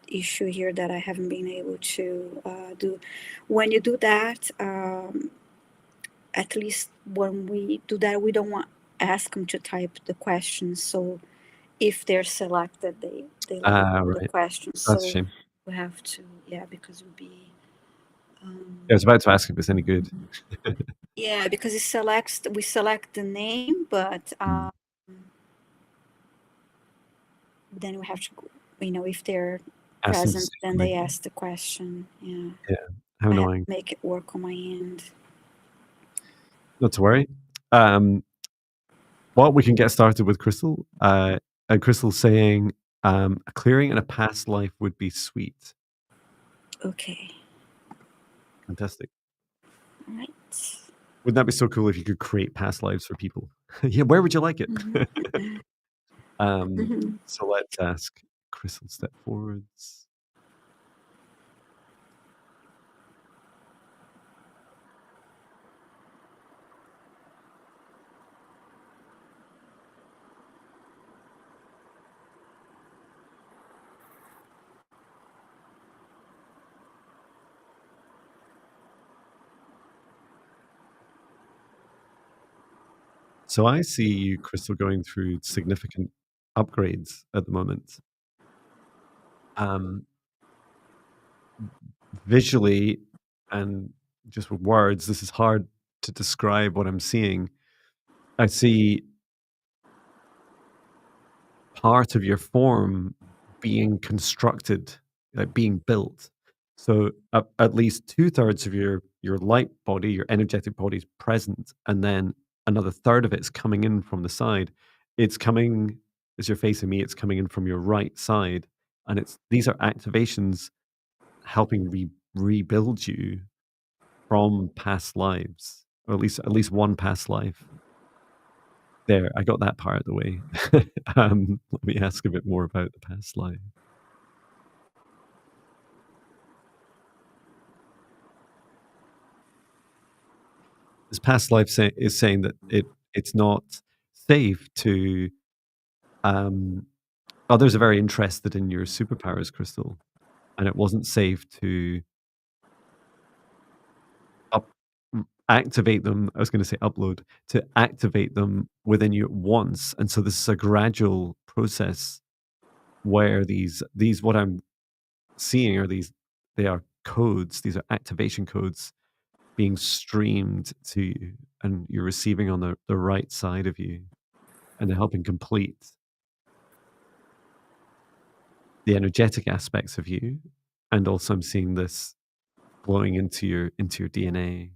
issue here that I haven't been able to do. When you do that, at least when we do that, we don't want ask them to type the questions. So if they're selected, they let us know the Right. questions. That's a So shame. we have to, yeah, because it would be, Yeah, I um, was about to ask if it's any good. yeah, because we select the name, but Mm. then we have to, if they're Ask them to present, say then something. they ask the question. Yeah, Yeah. How I have to annoying. make it work on my end. Not to worry. Um, well, we can get started with Crystal. And Crystal saying, a clearing in a past life would be sweet. Okay, Fantastic. all right. Wouldn't that be so cool if you could create past lives for people? Yeah, where would you like it? Mhm. Mhm. So let's ask Crystal step forwards. So I see you, Crystal, going through significant upgrades at the moment. Um, Visually and just with words, this is hard to describe what I'm seeing. I see part of your form being constructed, like being built. So at least 2/3 of your light body, your energetic body is present, and then another third of it's coming in from the side. It's coming as you're facing me, it's coming in from your right side, and it's these are activations helping rebuild you from past lives, or at least one past life. There, I got that part of the way. Let me ask a bit more about the past life. This past life is saying that it's not safe to. Um, Others are very interested in your superpowers, Crystal, and it wasn't safe to up activate them. I was going to say upload to activate them within you at once, and so this is a gradual process where these what I'm seeing are they are codes. These are activation codes being streamed to you, and you're receiving on the right side of you, and they're helping complete the energetic aspects of you. And also, I'm seeing this flowing into your DNA.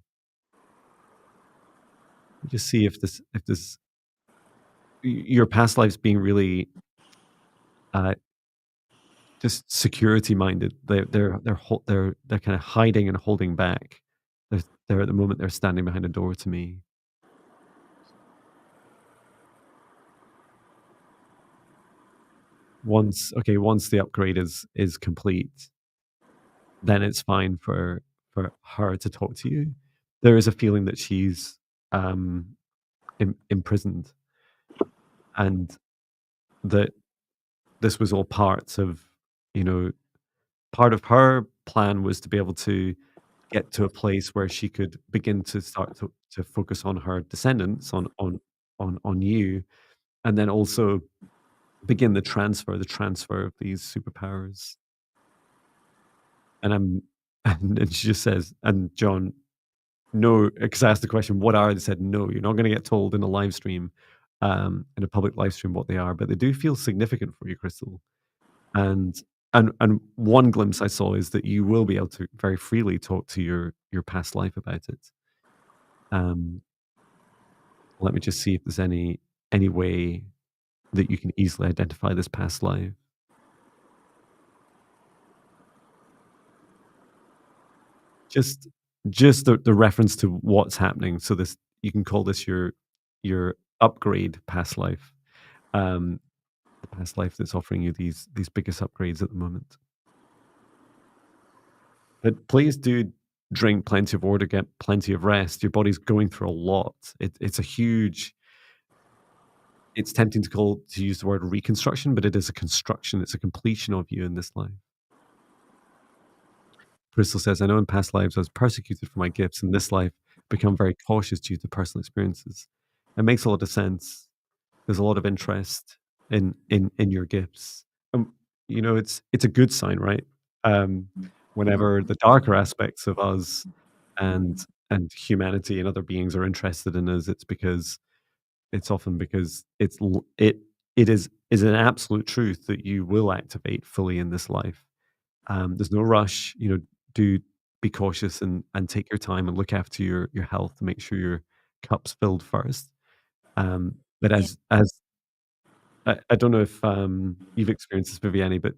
Just see if this your past lives being really uh, just security minded. They're kind of hiding and holding back. They're at the moment they're standing behind a door to me. Once the upgrade is complete, then it's fine for her to talk to you. There is a feeling that she's um imprisoned, and that this was all parts of, you know, part of her plan was to be able to get to a place where she could begin to start to focus on her descendants, on you, and then also begin the transfer of these superpowers. And I'm and she just says, and John, no, because I asked the question, "What are they?" Said, "No, you're not gonna get told in a live stream, in a public live stream what they are, but they do feel significant for you, Crystal." And and one glimpse I saw is that you will be able to very freely talk to your past life about it. Um, Let me just see if there's any way that you can easily identify this past life. Just just the reference to what's happening. So this you can call this your upgrade past life. Um, the past life that's offering you these biggest upgrades at the moment. But please do drink plenty of water, get plenty of rest. Your body's going through a lot. It's a huge. It's tempting to use the word reconstruction, but it is a construction. It's a completion of you in this life. Crystal says, I know in past lives I was persecuted for my gifts. In this life, become very cautious due to personal experiences. It makes a lot of sense. There's a lot of interest in your gifts. You know, it's a good sign, right? Um, Whenever the darker aspects of us and humanity and other beings are interested in us, it's often because it is an absolute truth that you will activate fully in this life. There's no rush. You know, do be cautious and take your time and look after your health to make sure your cup's filled first. But Yeah. as I don't know if you've experienced this, Viviane, but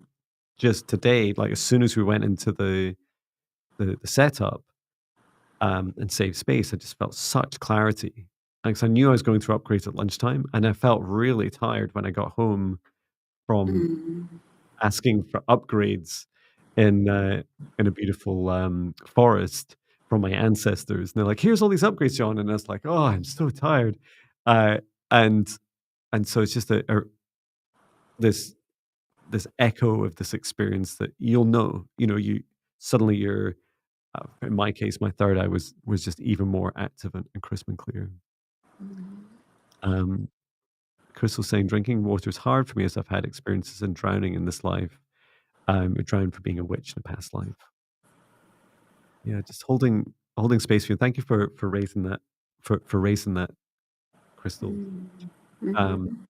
just today, like as soon as we went into the setup and save space, I just felt such clarity. Like 'cause I knew I was going through upgrades at lunchtime, and I felt really tired when I got home from Mm, asking for upgrades in a beautiful, forest from my ancestors, and they're like, "Here's all these upgrades, John," and I was like, "Oh, I'm so tired." Uh, and and so it's just this this echo of this experience that you know, you suddenly you're in my case, my third eye was just even more active and crisp and clear. mm, Um, Crystal saying, "Drinking water is hard for me as I've had experiences in drowning in this life. I drowned for being a witch in a past life." Yeah, just holding space for you. Thank you for raising that for raising that, Crystal. mm, Um, mhm,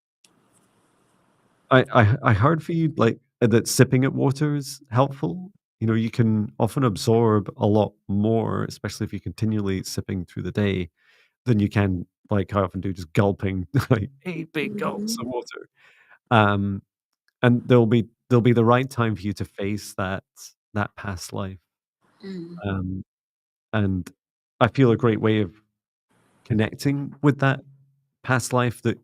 I heard for you, like, that sipping at water is helpful. You know, you can often absorb a lot more, especially if you're continually sipping through the day, than you can, like I often do, just gulping, like, 8 big gulps of mhm, water. Um, and there'll be the right time for you to face that past life. mm, Um, and I feel a great way of connecting with that past life that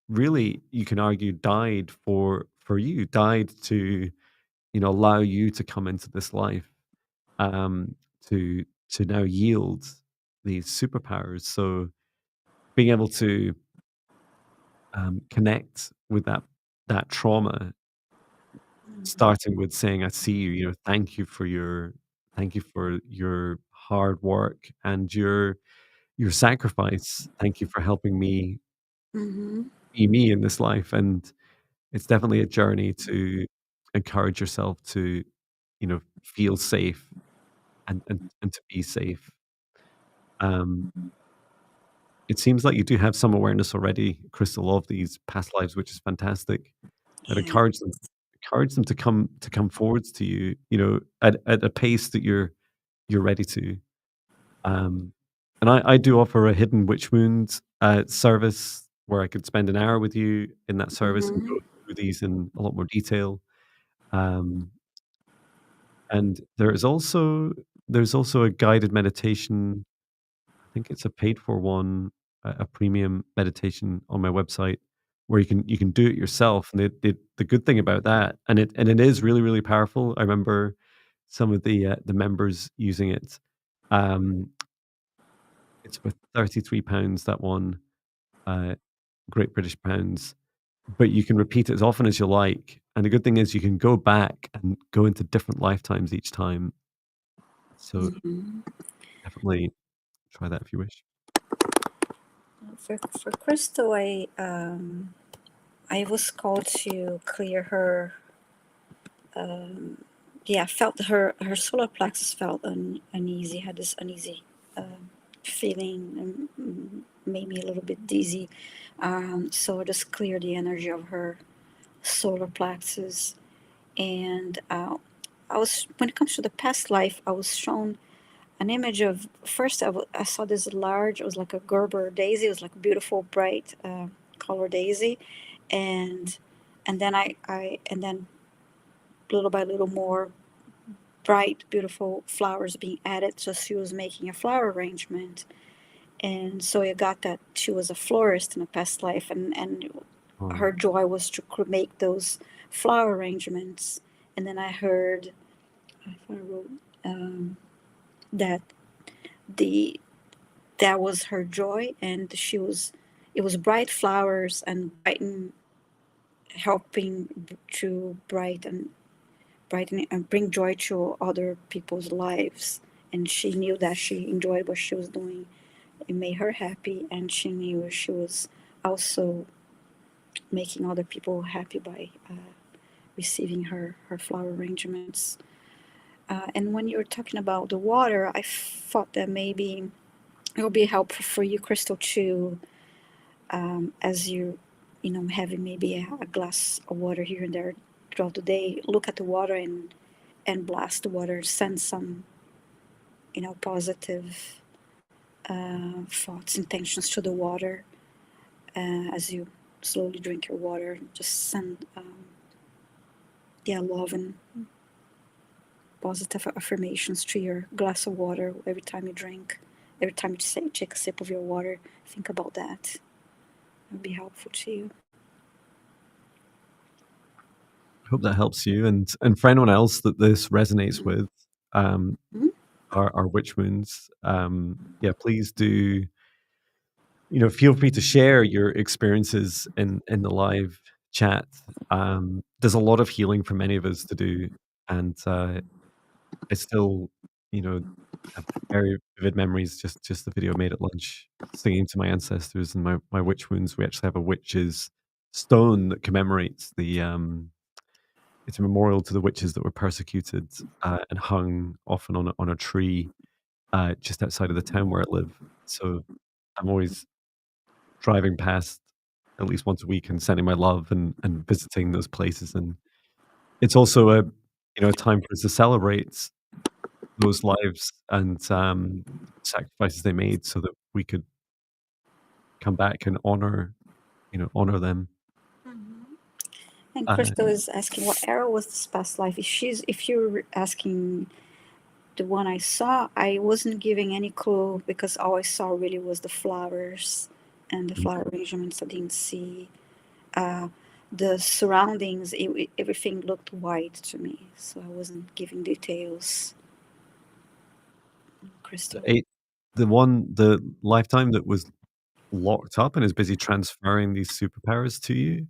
really you can argue died for you, died to, you know, allow you to come into this life, um, to now yield these superpowers. So being able to connect with that trauma, starting with saying, "I see you," you know, thank you for your hard work and your sacrifice. Thank you for helping me mhm, be me in this life. And it's definitely a journey to encourage yourself to, you know, feel safe and to be safe. Um, it seems like you do have some awareness already, Crystal, of these past lives, which is fantastic. But yeah. encourage them to come forwards to you, at a pace that you're ready to. Um, and I do offer a hidden witch wound service where I could spend an hour with you in that service and Mm-hmm. go through these in a lot more detail. Um, and there's also a guided meditation. I think it's a paid for one, a premium meditation on my website where you can do it yourself. And the good thing about that, and it is really really powerful. I remember some of the members using it. Um, it's worth £33 that one, uh, Great British pounds, but you can repeat it as often as you like. And the good thing is you can go back and go into different lifetimes each time. So Mm-hmm. definitely try that if you wish. For Crystal, I was called to clear her. Yeah, felt her solar plexus felt uneasy. Had this uneasy feeling, and made me a little bit dizzy. So I just cleared the energy of her solar plexus. And I was, when it comes to the past life, I was shown an image of, first I saw this large, it was like a Gerber daisy. It was like a beautiful bright color daisy. and and then and then little by little more bright beautiful flowers being added. So she was making a flower arrangement, and so I got that she was a florist in a past life, and Oh, her joy was to make those flower arrangements. And then I heard, I wrote, that the that was her joy, and she was, it was bright flowers and brighten, helping to brighten and bring joy to other people's lives. And she knew that she enjoyed what she was doing. It made her happy, and she knew she was also making other people happy by receiving her flower arrangements. And when you were talking about the water, I thought that maybe it would be helpful for you, Crystal, to, as you having maybe a glass of water here and there throughout the day, look at the water and blast the water, send some positive thoughts, intentions to the water as you slowly drink your water. Just send yeah, love and positive affirmations to your glass of water every time you drink. Every time you say take a sip of your water, think about that. It would be helpful to you. hope that helps you, and for anyone else that this resonates with, um, Mhm. our witch wounds. Yeah, please do. Feel free to share your experiences in the live chat. There's a lot of healing for many of us to do, and I still, have very vivid memories. Just the video I made at lunch, singing to my ancestors and my witch wounds. We actually have a witch's stone that commemorates the it's a memorial to the witches that were persecuted and hung often on a tree just outside of the town where I live. So I'm always driving past at least once a week and sending my love and visiting those places. And it's also a time for us to celebrate those lives and sacrifices they made so that we could come back and honor them. And Uh, Crystal is asking, what era was this past life? If you're asking the one I saw, I wasn't giving any clue because all I saw really was the flowers and the flower arrangements. I didn't see uh, the surroundings. Everything looked white to me, so I wasn't giving details. the Crystal. eight, the lifetime that was locked up and is busy transferring these superpowers to you,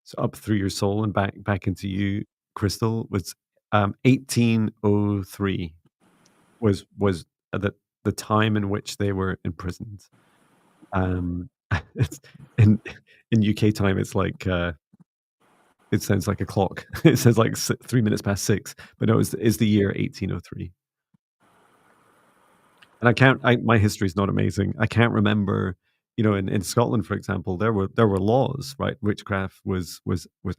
so up through your soul and back into you, Crystal, was 1803 was the time in which they were imprisoned. It's in UK time, it's like, it sounds like a clock. It says like 3 minutes past 6, but no, it's the year 1803. And I can't I my history is not amazing. I can't remember, in Scotland, for example, there were laws, right? Witchcraft was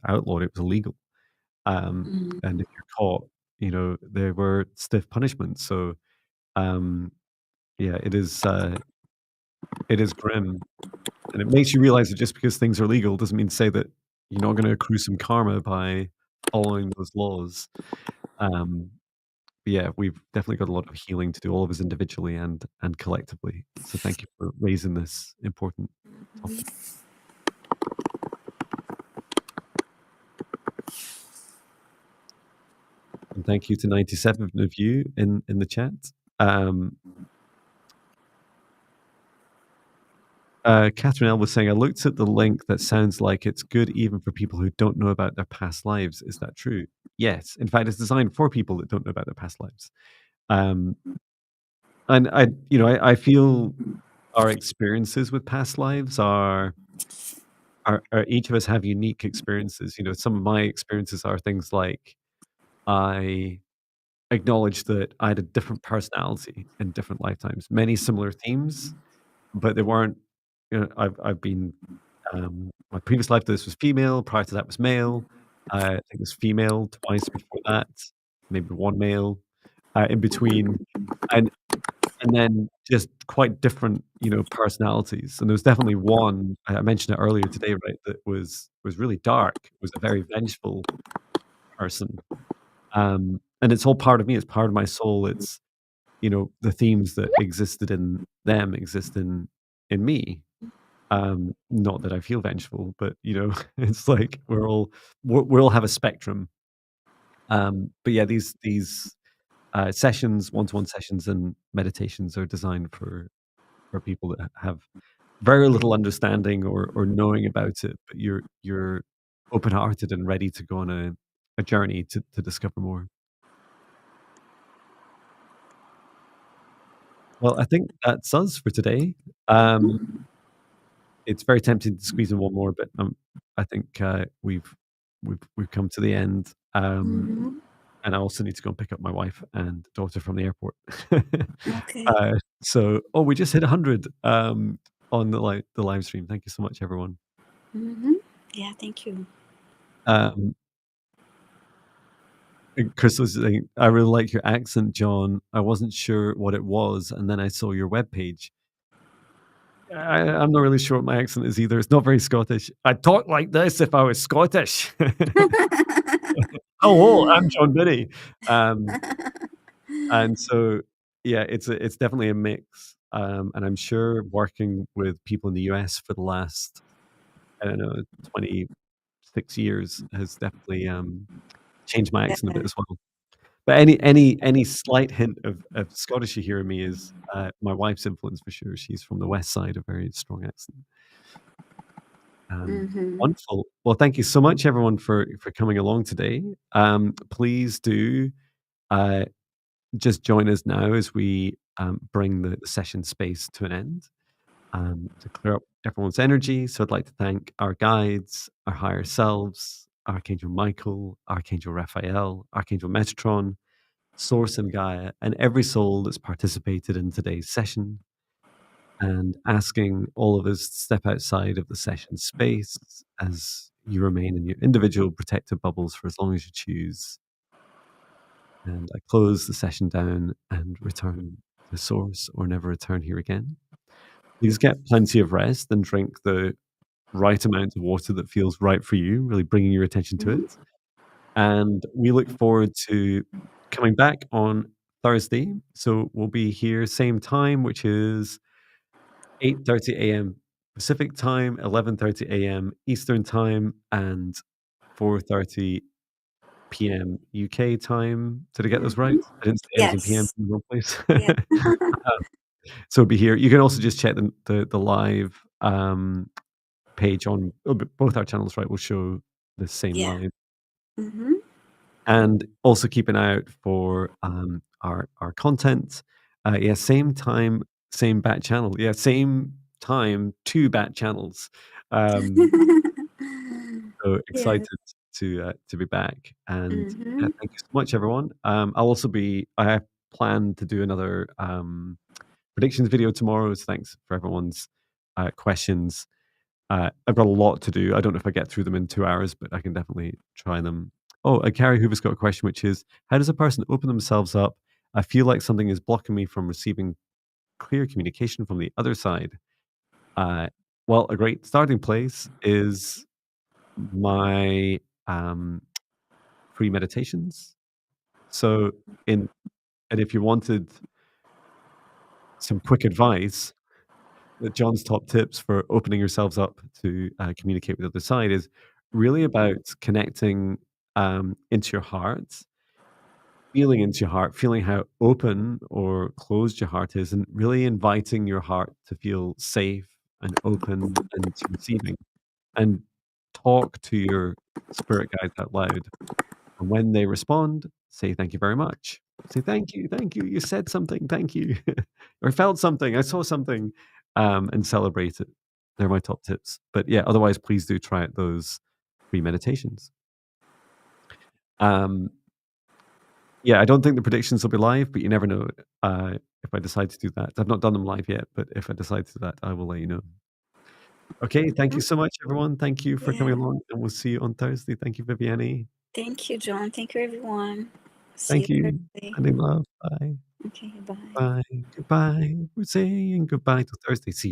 outlawed, it was illegal. And if you're caught, there were stiff punishments. So, um, yeah, it is grim, and it makes you realize that just because things are legal doesn't mean to say that you're not gonna accrue some karma by following those laws. Um, but yeah, we've definitely got a lot of healing to do, all of us individually and collectively. So thank you for raising this important topic. And thank you to 97 of you in the chat. Um, Catherine L was saying, "I looked at the link that sounds like it's good even for people who don't know about their past lives. Is that true?" Yes. In fact, it's designed for people that don't know about their past lives. Um, and I feel our experiences with past lives are each of us have unique experiences. Some of my experiences are things like I acknowledge that I had a different personality in different lifetimes, many similar themes, but they weren't. I've been my previous life to this was female. Prior to that was male. I think it was female twice before that, maybe one male in between, and and then just quite different, personalities. And there was definitely one I mentioned it earlier today, right? That was really dark. It was a very vengeful person, and it's all part of me. It's part of my soul. It's the themes that existed in them exist in me. Not that I feel vengeful, but, it's like we all have a spectrum. But yeah, these sessions, one-to-one sessions and meditations are designed for people that have very little understanding or knowing about it, but you're open-hearted and ready to go on a journey to discover more. Well, I think that's us for today. Um, it's very tempting to squeeze in one more, but, I think, we've come to the end, Mm-hmm. and I also need to go and pick up my wife and daughter from the airport. Okay. We just hit 100, on the live stream. Thank you so much, everyone. Mm-hmm. Yeah, thank you. Um, and Chris was saying, "I really like your accent, John. I wasn't sure what it was, and then I saw your webpage." I'm not really sure what my accent is either. It's not very Scottish. I'd talk like this if I was Scottish. "Hello, I'm John Binney." Um, and so, yeah, it's definitely a mix, and I'm sure working with people in the US for the last, I don't know, 26 years has definitely, changed my accent a bit Yeah. as well. But any slight hint of Scottish you hear in me is, my wife's influence for sure. She's from the West Side, a very strong accent. Mm-hmm. Wonderful. Well, thank you so much, everyone, for coming along today. Please do, uh, just join us now as we, bring the session space to an end, to clear up everyone's energy. So I'd like to thank our guides, our higher selves, Archangel Michael, Archangel Raphael, Archangel Metatron, Source and Gaia, and every soul that's participated in today's session, and asking all of us to step outside of the session space as you remain in your individual protective bubbles for as long as you choose. And I close the session down and return to Source or never return here again. Please get plenty of rest and drink the right amount of water that feels right for you, really bringing your attention to Mm-hmm. it. And we look forward to coming back on Thursday. So we'll be here same time, which is 8:30 a.m. Pacific time, 11:30 a.m. Eastern time, and 4:30 p.m. UK time. Did I get those right? Mm-hmm. I didn't say I was in PM Yes. in the wrong place. Yeah. So it'll be here. You can also just check the live page on both our channels, right? Will show the same Yeah. live. Mm-hmm. And also keep an eye out for our content. Yeah, same time, same bat channel. Yeah, same time, two bat channels. Um, so Yeah. excited to be back. And yeah, Mm-hmm. thank you so much, everyone. I'll also be. I have planned to do another predictions video tomorrow. So thanks for everyone's questions. I've got a lot to do. I don't know if I get through them in 2 hours, but I can definitely try them. Oh, Carrie Hoover's got a question, which is, how does a person open themselves up? I feel like something is blocking me from receiving clear communication from the other side. Uh, well, a great starting place is my free meditations. So, in and if you wanted some quick advice, John's top tips for opening yourselves up to communicate with the other side is really about connecting into your heart, feeling into your heart, feeling how open or closed your heart is, and really inviting your heart to feel safe and open and receiving. And talk to your spirit guides out loud. And when they respond, say thank you very much. Say thank you, you said something, thank you. Or felt something, I saw something, and celebrate it. They're my top tips. But yeah, otherwise, please do try out those free meditations. Um, yeah, I don't think the predictions will be live, but you never know if I decide to do that. I've not done them live yet, but if I decide to do that, I will let you know. Okay, thank you so much, everyone. Thank you for coming Yeah. along, and we'll see you on Thursday. Thank you, Viviane. Thank you, John. Thank you, everyone. See Thank you you. Thursday. Sending love. Bye. Okay, bye. Bye. Goodbye. We're saying goodbye till Thursday. See you.